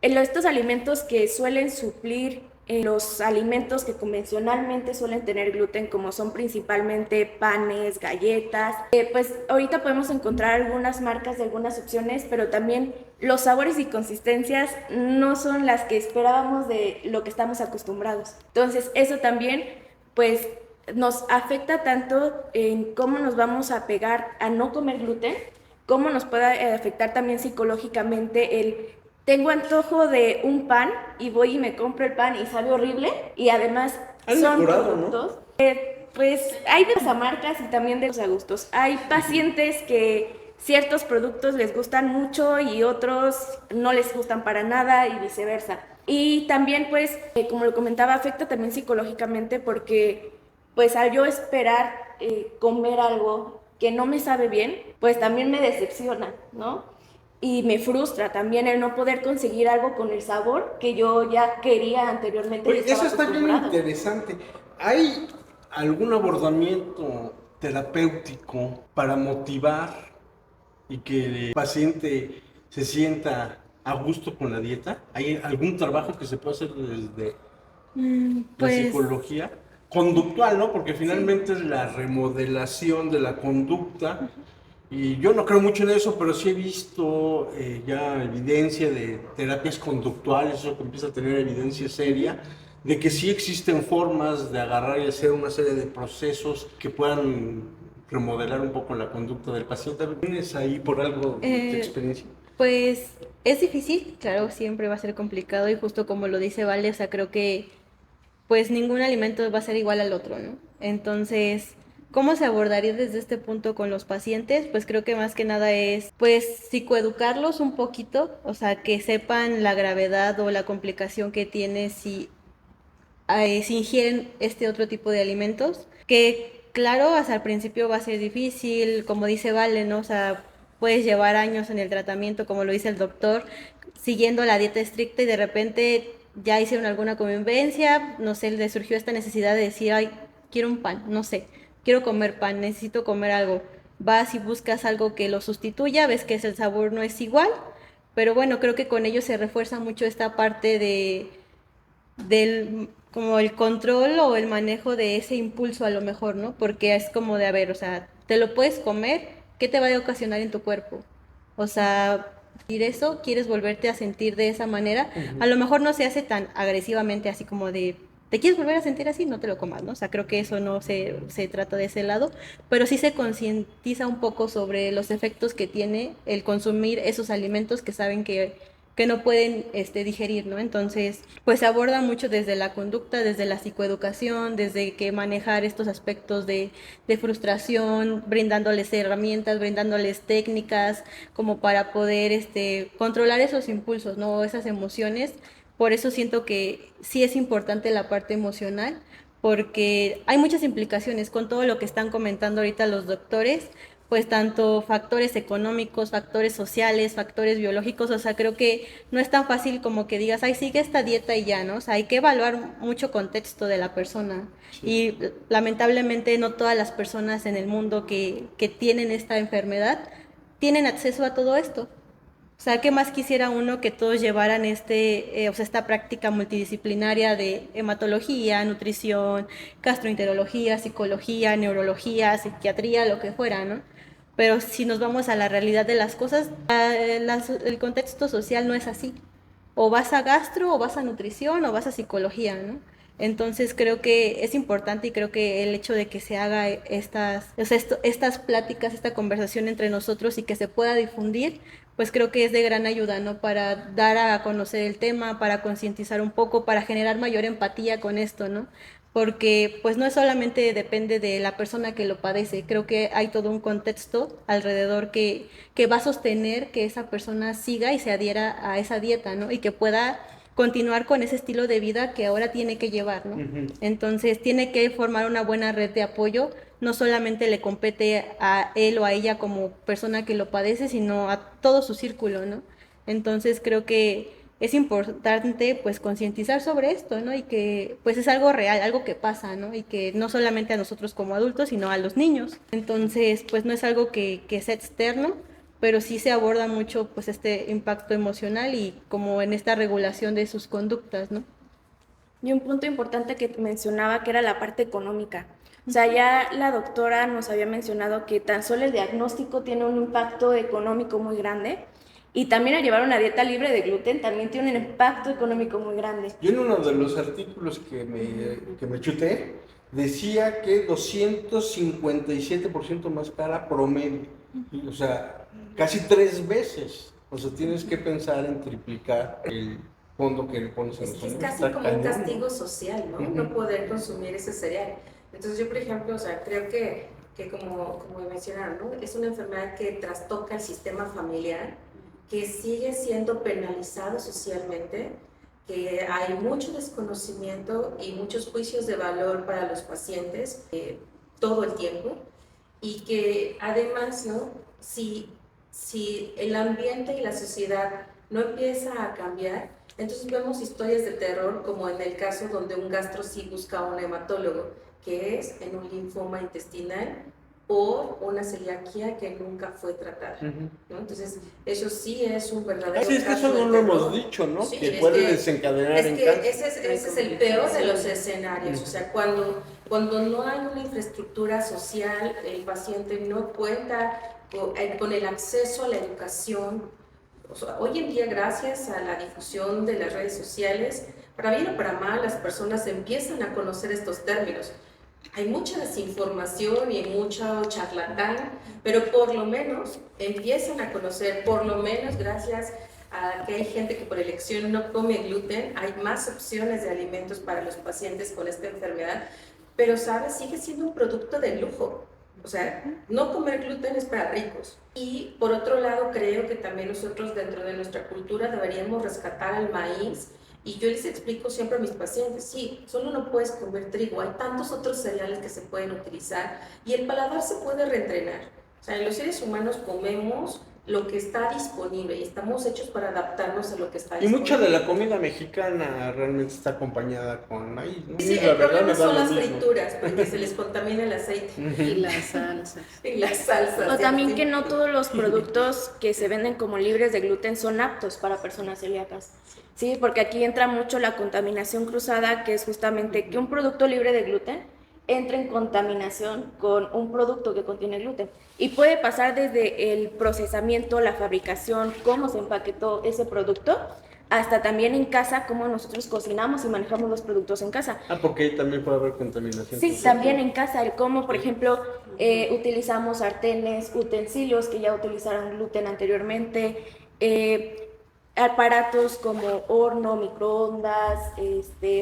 Estos alimentos que suelen suplir los alimentos que convencionalmente suelen tener gluten, como son principalmente panes, galletas, pues ahorita podemos encontrar algunas marcas de algunas opciones, pero también los sabores y consistencias no son las que esperábamos de lo que estamos acostumbrados. Entonces eso también pues nos afecta tanto en cómo nos vamos a pegar a no comer gluten, cómo nos puede afectar también psicológicamente tengo antojo de un pan y voy y me compro el pan y sabe horrible, y además Han son mejorado, productos. Pues hay de las marcas y también de los gustos. Hay pacientes que ciertos productos les gustan mucho y otros no les gustan para nada, y viceversa. Y también pues, como lo comentaba, afecta también psicológicamente, porque pues al yo esperar comer algo que no me sabe bien, pues también me decepciona, ¿no? Y me frustra también el no poder conseguir algo con el sabor que yo ya quería anteriormente. Oye, y estaba eso está bien acostumbrada. interesante. ¿Hay algún abordamiento terapéutico para motivar y que el paciente se sienta a gusto con la dieta? ¿Hay algún trabajo que se puede hacer desde la Pues psicología? Conductual, ¿no? Porque finalmente es la remodelación de la conducta. Y yo no creo mucho en eso, pero sí he visto ya evidencia de terapias conductuales, eso que empieza a tener evidencia seria, de que sí existen formas de agarrar y hacer una serie de procesos que puedan remodelar un poco la conducta del paciente. ¿Tienes ahí por algo de experiencia? Pues es difícil, claro, siempre va a ser complicado, y justo como lo dice Vale, o sea, creo que pues ningún alimento va a ser igual al otro, ¿no? Entonces, ¿cómo se abordaría desde este punto con los pacientes? Pues creo que más que nada es, pues, psicoeducarlos un poquito, o sea, que sepan la gravedad o la complicación que tiene si ingieren este otro tipo de alimentos, que claro, hasta el principio va a ser difícil, como dice Vale, ¿no? O sea, puedes llevar años en el tratamiento, como lo dice el doctor, siguiendo la dieta estricta y de repente ya hicieron alguna convivencia, no sé, le surgió esta necesidad de decir, ay, quiero un pan, no sé, quiero comer pan, necesito comer algo. Vas y buscas algo que lo sustituya, ves que el sabor no es igual, pero bueno, creo que con ello se refuerza mucho esta parte del como el control o el manejo de ese impulso a lo mejor, ¿no? Porque es como de, a ver, o sea, te lo puedes comer, ¿qué te va a ocasionar en tu cuerpo? O sea, decir eso, quieres volverte a sentir de esa manera, a lo mejor no se hace tan agresivamente así como de, ¿te quieres volver a sentir así? No te lo comas, ¿no? O sea, creo que eso no se trata de ese lado, pero sí se concientiza un poco sobre los efectos que tiene el consumir esos alimentos que saben que no pueden digerir, ¿no? Entonces, pues se aborda mucho desde la conducta, desde la psicoeducación, desde que manejar estos aspectos de frustración, brindándoles herramientas, brindándoles técnicas, como para poder controlar esos impulsos, ¿no? Esas emociones. Por eso siento que sí es importante la parte emocional, porque hay muchas implicaciones con todo lo que están comentando ahorita los doctores, pues tanto factores económicos, factores sociales, factores biológicos, o sea, creo que no es tan fácil como que digas, ay, sigue esta dieta y ya, ¿no? O sea, hay que evaluar mucho contexto de la persona y lamentablemente no todas las personas en el mundo que tienen esta enfermedad tienen acceso a todo esto. O sea, ¿qué más quisiera uno que todos llevaran o sea, esta práctica multidisciplinaria de hematología, nutrición, gastroenterología, psicología, neurología, psiquiatría, lo que fuera, ¿no? Pero si nos vamos a la realidad de las cosas, el contexto social no es así. O vas a gastro, o vas a nutrición, o vas a psicología, ¿no? Entonces creo que es importante y creo que el hecho de que se haga o sea, estas pláticas, esta conversación entre nosotros y que se pueda difundir, pues creo que es de gran ayuda, ¿no? Para dar a conocer el tema, para concientizar un poco, para generar mayor empatía con esto, ¿no? Porque pues no solamente depende de la persona que lo padece, creo que hay todo un contexto alrededor que va a sostener que esa persona siga y se adhiera a esa dieta, ¿no? Y que pueda continuar con ese estilo de vida que ahora tiene que llevar, ¿no? Entonces tiene que formar una buena red de apoyo, no solamente le compete a él o a ella como persona que lo padece, sino a todo su círculo, ¿no? Entonces creo que es importante pues concientizar sobre esto, ¿no? Y que pues es algo real, algo que pasa, ¿no? Y que no solamente a nosotros como adultos, sino a los niños. Entonces pues no es algo que sea externo, pero sí se aborda mucho pues este impacto emocional y como en esta regulación de sus conductas, ¿no? Y un punto importante que mencionaba que era la parte económica. O sea, ya la doctora nos había mencionado que tan solo el diagnóstico tiene un impacto económico muy grande y también al llevar una dieta libre de gluten también tiene un impacto económico muy grande. Yo en uno de los artículos que me chuté decía que 257% más cara promedio, o sea, casi 3 veces. O sea, tienes que pensar en triplicar el fondo que le pones a los Es alimentos. casi Está como un cañón, castigo ¿no? social, ¿no? No poder consumir ese cereal. Entonces yo, por ejemplo, o sea, creo que como mencionaron, ¿no? Es una enfermedad que trastoca el sistema familiar, que sigue siendo penalizado socialmente, que hay mucho desconocimiento y muchos juicios de valor para los pacientes todo el tiempo, y que además, ¿no? Si el ambiente y la sociedad no empieza a cambiar, entonces vemos historias de terror, como en el caso donde un gastro sí busca a un hematólogo, que es en un linfoma intestinal por una celiaquía que nunca fue tratada, ¿no? Entonces, eso sí es un verdadero Sí, es que caso eso de no lo hemos terror. dicho, ¿no? Sí, Que es puede que- desencadenar en Es que cáncer. ese es el peor de los escenarios, o sea, cuando no hay una infraestructura social, el paciente no cuenta con el acceso a la educación. O sea, hoy en día, gracias a la difusión de las redes sociales, para bien o para mal, las personas empiezan a conocer estos términos. Hay mucha desinformación y mucho charlatán, pero por lo menos empiezan a conocer, por lo menos gracias a que hay gente que por elección no come gluten, hay más opciones de alimentos para los pacientes con esta enfermedad, pero, ¿sabes? Sigue siendo un producto de lujo. O sea, no comer gluten es para ricos. Y por otro lado, creo que también nosotros dentro de nuestra cultura deberíamos rescatar al maíz. Y yo les explico siempre a mis pacientes, sí, solo no puedes comer trigo, hay tantos otros cereales que se pueden utilizar y el paladar se puede reentrenar. O sea, los seres humanos comemos lo que está disponible y estamos hechos para adaptarnos a lo que está Y disponible. mucha de la comida mexicana realmente está acompañada con maíz, ¿no? Sí, La el verdad problema me da son lo las mismo. frituras, porque se les contamina el aceite Y las salsas. y las salsas. O ya también sí. que no todos los productos que se venden como libres de gluten son aptos para personas celíacas. Sí, porque aquí entra mucho la contaminación cruzada, que es justamente que un producto libre de gluten entre en contaminación con un producto que contiene gluten. Y puede pasar desde el procesamiento, la fabricación, cómo se empaquetó ese producto, hasta también en casa, cómo nosotros cocinamos y manejamos los productos en casa. Porque ahí también puede haber contaminación. Sí, también en casa, el cómo, por ejemplo, utilizamos sartenes, utensilios que ya utilizaron gluten anteriormente, aparatos como horno, microondas,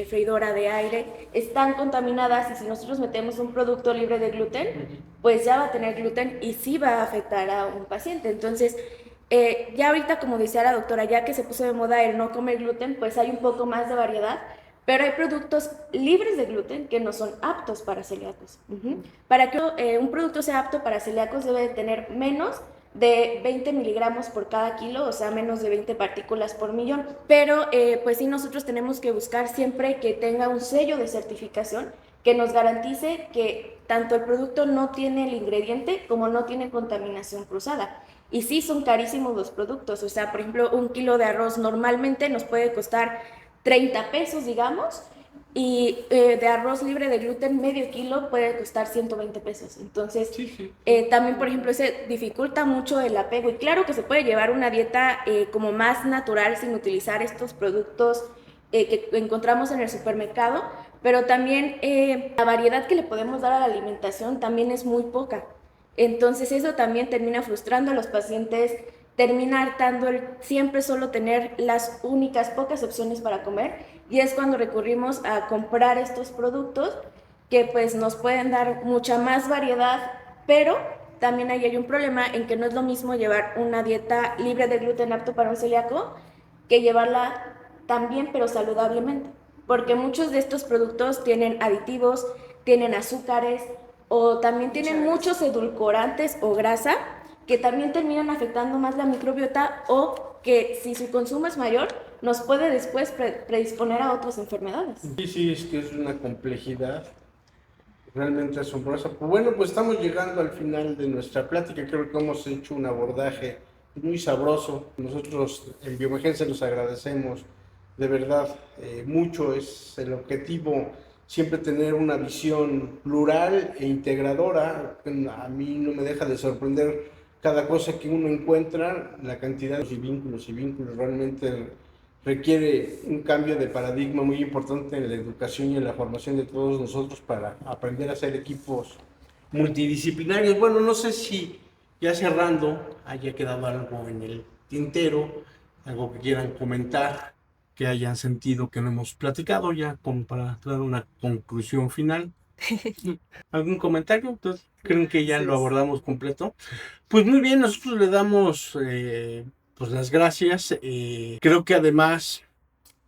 freidora de aire, están contaminadas, y si nosotros metemos un producto libre de gluten, pues ya va a tener gluten y sí va a afectar a un paciente. Entonces, ya ahorita, como decía la doctora, ya que se puso de moda el no comer gluten, pues hay un poco más de variedad. Pero hay productos libres de gluten que no son aptos para celíacos. Para que un producto sea apto para celíacos debe de tener menos de 20 miligramos por cada kilo, o sea, menos de 20 partículas por millón. Pero pues sí, nosotros tenemos que buscar siempre que tenga un sello de certificación que nos garantice que tanto el producto no tiene el ingrediente como no tiene contaminación cruzada. Y sí, son carísimos los productos. O sea, por ejemplo, un kilo de arroz normalmente nos puede costar 30 pesos, digamos, y de arroz libre de gluten medio kilo puede costar 120 pesos. Entonces, también, por ejemplo, se dificulta mucho el apego. Y claro que se puede llevar una dieta como más natural sin utilizar estos productos que encontramos en el supermercado, pero también la variedad que le podemos dar a la alimentación también es muy poca. Entonces eso también termina frustrando a los pacientes, termina hartando el siempre solo tener las únicas pocas opciones para comer, y es cuando recurrimos a comprar estos productos que pues nos pueden dar mucha más variedad, pero también ahí hay un problema en que no es lo mismo llevar una dieta libre de gluten apto para un celíaco que llevarla también pero saludablemente, porque muchos de estos productos tienen aditivos, tienen azúcares o también tienen muchos edulcorantes o grasa que también terminan afectando más la microbiota, o que si su consumo es mayor nos puede después predisponer a otras enfermedades. Sí, es que es una complejidad realmente asombrosa. Pues bueno, pues estamos llegando al final de nuestra plática. Creo que hemos hecho un abordaje muy sabroso. Nosotros en Bioemergencia los agradecemos de verdad mucho. Es el objetivo siempre tener una visión plural e integradora. A mí no me deja de sorprender cada cosa que uno encuentra, la cantidad de vínculos realmente requiere un cambio de paradigma muy importante en la educación y en la formación de todos nosotros para aprender a ser equipos multidisciplinarios. Bueno, no sé si ya cerrando haya quedado algo en el tintero, algo que quieran comentar, que hayan sentido que no hemos platicado, ya como para dar una conclusión final. ¿Algún comentario? Entonces, ¿creen que ya lo abordamos completo? Pues muy bien, nosotros le damos pues las gracias. Creo que además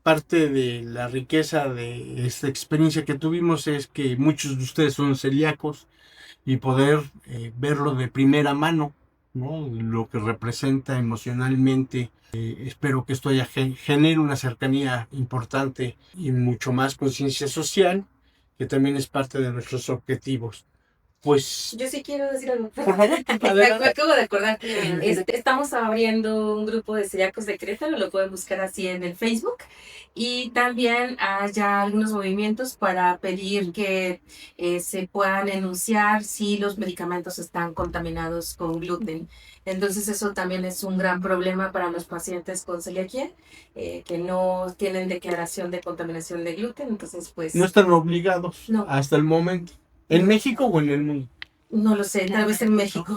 parte de la riqueza de esta experiencia que tuvimos es que muchos de ustedes son celíacos, y poder verlo de primera mano, ¿no? Lo que representa emocionalmente. Espero que esto genere una cercanía importante y mucho más conciencia social, que también es parte de nuestros objetivos. Pues, Yo sí quiero decir algo. por favor, Me adelante. acabo de acordar. Estamos abriendo un grupo de celíacos de Querétaro, lo pueden buscar así en el Facebook. Y también hay ya algunos movimientos para pedir que se puedan enunciar si los medicamentos están contaminados con gluten. Entonces eso también es un gran problema para los pacientes con celiaquía, que no tienen declaración de contaminación de gluten. Entonces, pues... No están obligados No. hasta el momento. ¿En México o en el mundo? No lo sé, tal vez en México.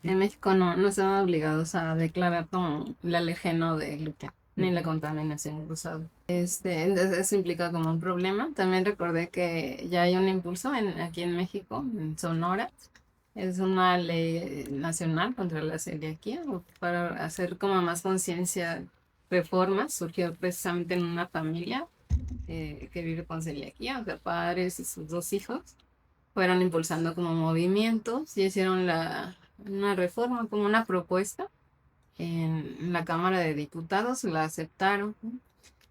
En México no estamos obligados a declarar como el alérgeno de gluten ni la contaminación cruzada. Entonces eso implica como un problema. También recordé que ya hay un impulso aquí en México, en Sonora. Es una ley nacional contra la celiaquía para hacer como más conciencia. Reformas surgió precisamente en una familia que vive con celiaquía, o sea, padres y sus 2 hijos fueron impulsando como movimientos y hicieron una reforma, como una propuesta en la Cámara de Diputados, la aceptaron, ¿no?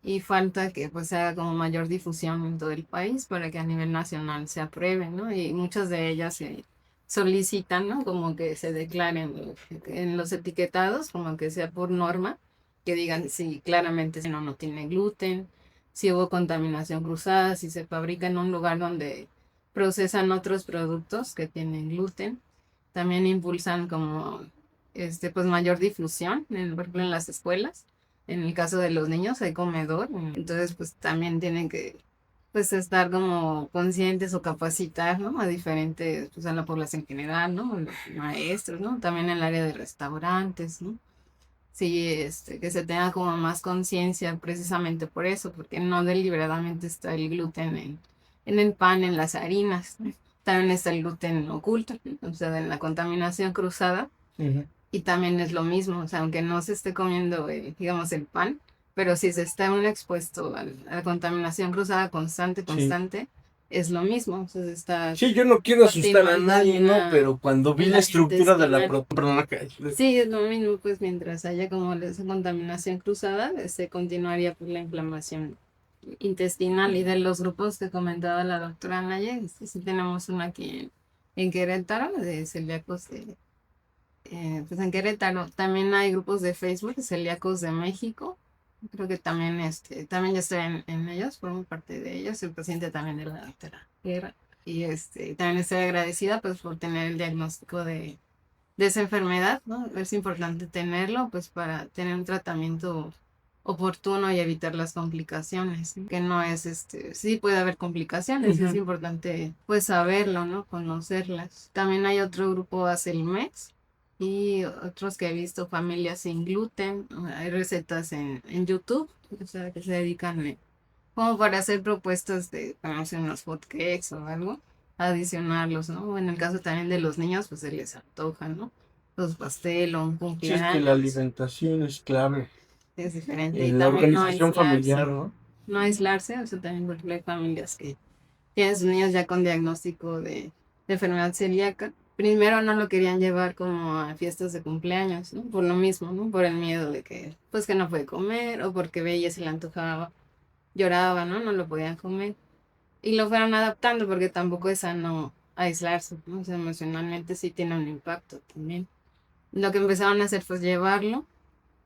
Y falta que pues se haga como mayor difusión en todo el país para que a nivel nacional se apruebe, ¿no? Y muchas de ellas se solicitan, ¿no? Como que se declaren en los etiquetados, como que sea por norma, que digan si claramente si no tiene gluten, si hubo contaminación cruzada, si se fabrica en un lugar donde procesan otros productos que tienen gluten. También impulsan como pues mayor difusión, por ejemplo en las escuelas. En el caso de los niños hay comedor, entonces pues también tienen que pues estar como conscientes o capacitar, ¿no? A diferentes, pues a la población general, ¿no? Los maestros, ¿no? También en el área de restaurantes, ¿no? Sí, que se tenga como más conciencia precisamente por eso, porque no deliberadamente está el gluten en el pan, en las harinas, ¿no? También está el gluten oculto, ¿no? O sea, en la contaminación cruzada. Ujú. Y también es lo mismo, o sea, aunque no se esté comiendo, digamos, el pan, pero si se está uno expuesto a la contaminación cruzada Sí. constante, es lo mismo, o sea, se está Sí, yo no quiero asustar a continuando nadie, ¿no? una- Pero cuando vi en la la estructura de la intestinal. perdona, Sí, es lo mismo, pues mientras haya como esa contaminación cruzada, se continuaría pues la inflamación intestinal. Y de los grupos que comentaba la doctora Naye, sí tenemos una aquí en Querétaro, de celíacos pues en Querétaro. También hay grupos de Facebook, Celíacos de México. Creo que también, también ya estoy en ellos, formo parte de ellos, soy paciente también de la doctora Guerra. Y también estoy agradecida pues por tener el diagnóstico de esa enfermedad, ¿no? Es importante tenerlo pues para tener un tratamiento oportuno y evitar las complicaciones, ¿sí? Que no es, sí puede haber complicaciones, es Ujú. importante pues saberlo, ¿no? Conocerlas. También hay otro grupo, Acelmex, y otros que he visto, Familias sin Gluten. Hay recetas en YouTube, o sea, que se dedican como para hacer propuestas de, no sé, unos hotcakes o algo, adicionarlos, ¿no? O en el caso también de los niños, pues se les antoja, ¿no? Los pastel o un sí, es que la cumpleaños, alimentación es clave es diferente. Y en la también no organización familiar, aislarse, ¿no? no aislarse, o sea, también porque hay familias que tienen sus niños ya con diagnóstico de enfermedad celíaca. Primero no lo querían llevar como a fiestas de cumpleaños, ¿no? Por lo mismo, ¿no? Por el miedo de que, pues que no puede comer o porque veía se le antojaba, lloraba, ¿no? No lo podían comer. Y lo fueron adaptando porque tampoco es sano aislarse, ¿no? O sea, emocionalmente sí tiene un impacto también. Lo que empezaron a hacer fue llevarlo,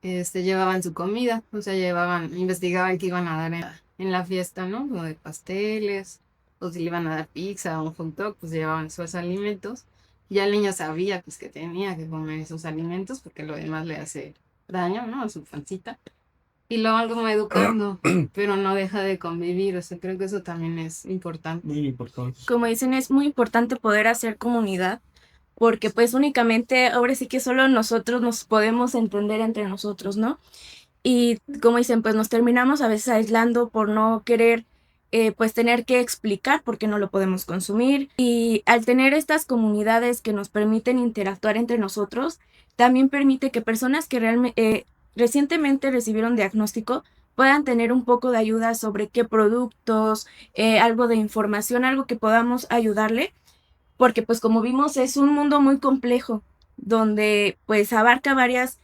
llevaban su comida, o sea, investigaban qué iban a dar en la fiesta, ¿no? Como de pasteles, o si le iban a dar pizza o un hot dog, pues llevaban sus alimentos. Ya el niño sabía pues que tenía que comer esos alimentos porque lo demás le hace daño, ¿no? A su pancita. Y lo van como educando, pero no deja de convivir, o sea, creo que eso también es importante. Muy importante. Como dicen, es muy importante poder hacer comunidad, porque pues únicamente ahora sí que solo nosotros nos podemos entender entre nosotros, ¿no? Y como dicen, pues nos terminamos a veces aislando por no querer, pues tener que explicar por qué no lo podemos consumir. Y al tener estas comunidades que nos permiten interactuar entre nosotros, también permite que personas que realmente recientemente recibieron diagnóstico puedan tener un poco de ayuda sobre qué productos, algo de información, algo que podamos ayudarle, porque pues como vimos es un mundo muy complejo donde pues abarca varias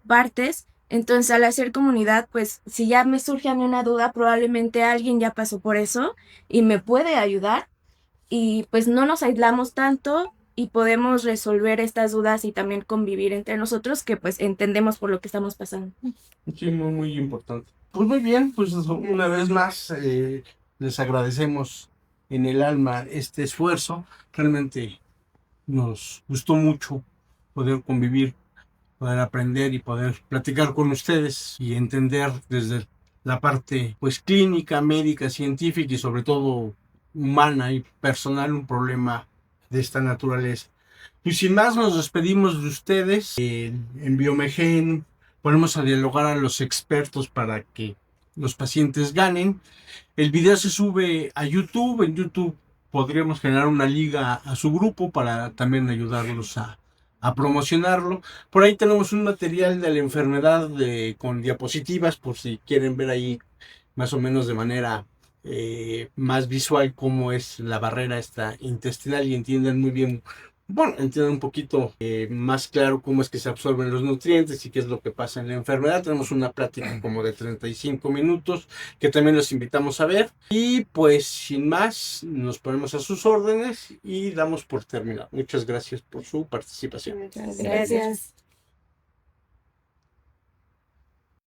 partes. Entonces al hacer comunidad, pues si ya me surge a mí una duda, probablemente alguien ya pasó por eso y me puede ayudar, y pues no nos aislamos tanto y podemos resolver estas dudas y también convivir entre nosotros, que pues entendemos por lo que estamos pasando. Sí, muy, muy importante. Pues muy bien, pues una vez más les agradecemos en el alma este esfuerzo. Realmente nos gustó mucho poder convivir, poder aprender y poder platicar con ustedes y entender desde la parte pues clínica, médica, científica y sobre todo humana y personal un problema de esta naturaleza. Y sin más nos despedimos de ustedes. En Biomegen ponemos a dialogar a los expertos para que los pacientes ganen. El video se sube a YouTube. En YouTube podríamos generar una liga a su grupo para también ayudarlos a promocionarlo. Por ahí tenemos un material de la enfermedad con diapositivas por si quieren ver ahí más o menos de manera más visual cómo es la barrera esta intestinal y entiendan muy bien bueno, entiendan un poquito más claro cómo es que se absorben los nutrientes y qué es lo que pasa en la enfermedad. Tenemos una plática como de 35 minutos que también los invitamos a ver. Y pues sin más, nos ponemos a sus órdenes y damos por terminado. Muchas gracias por su participación. Gracias.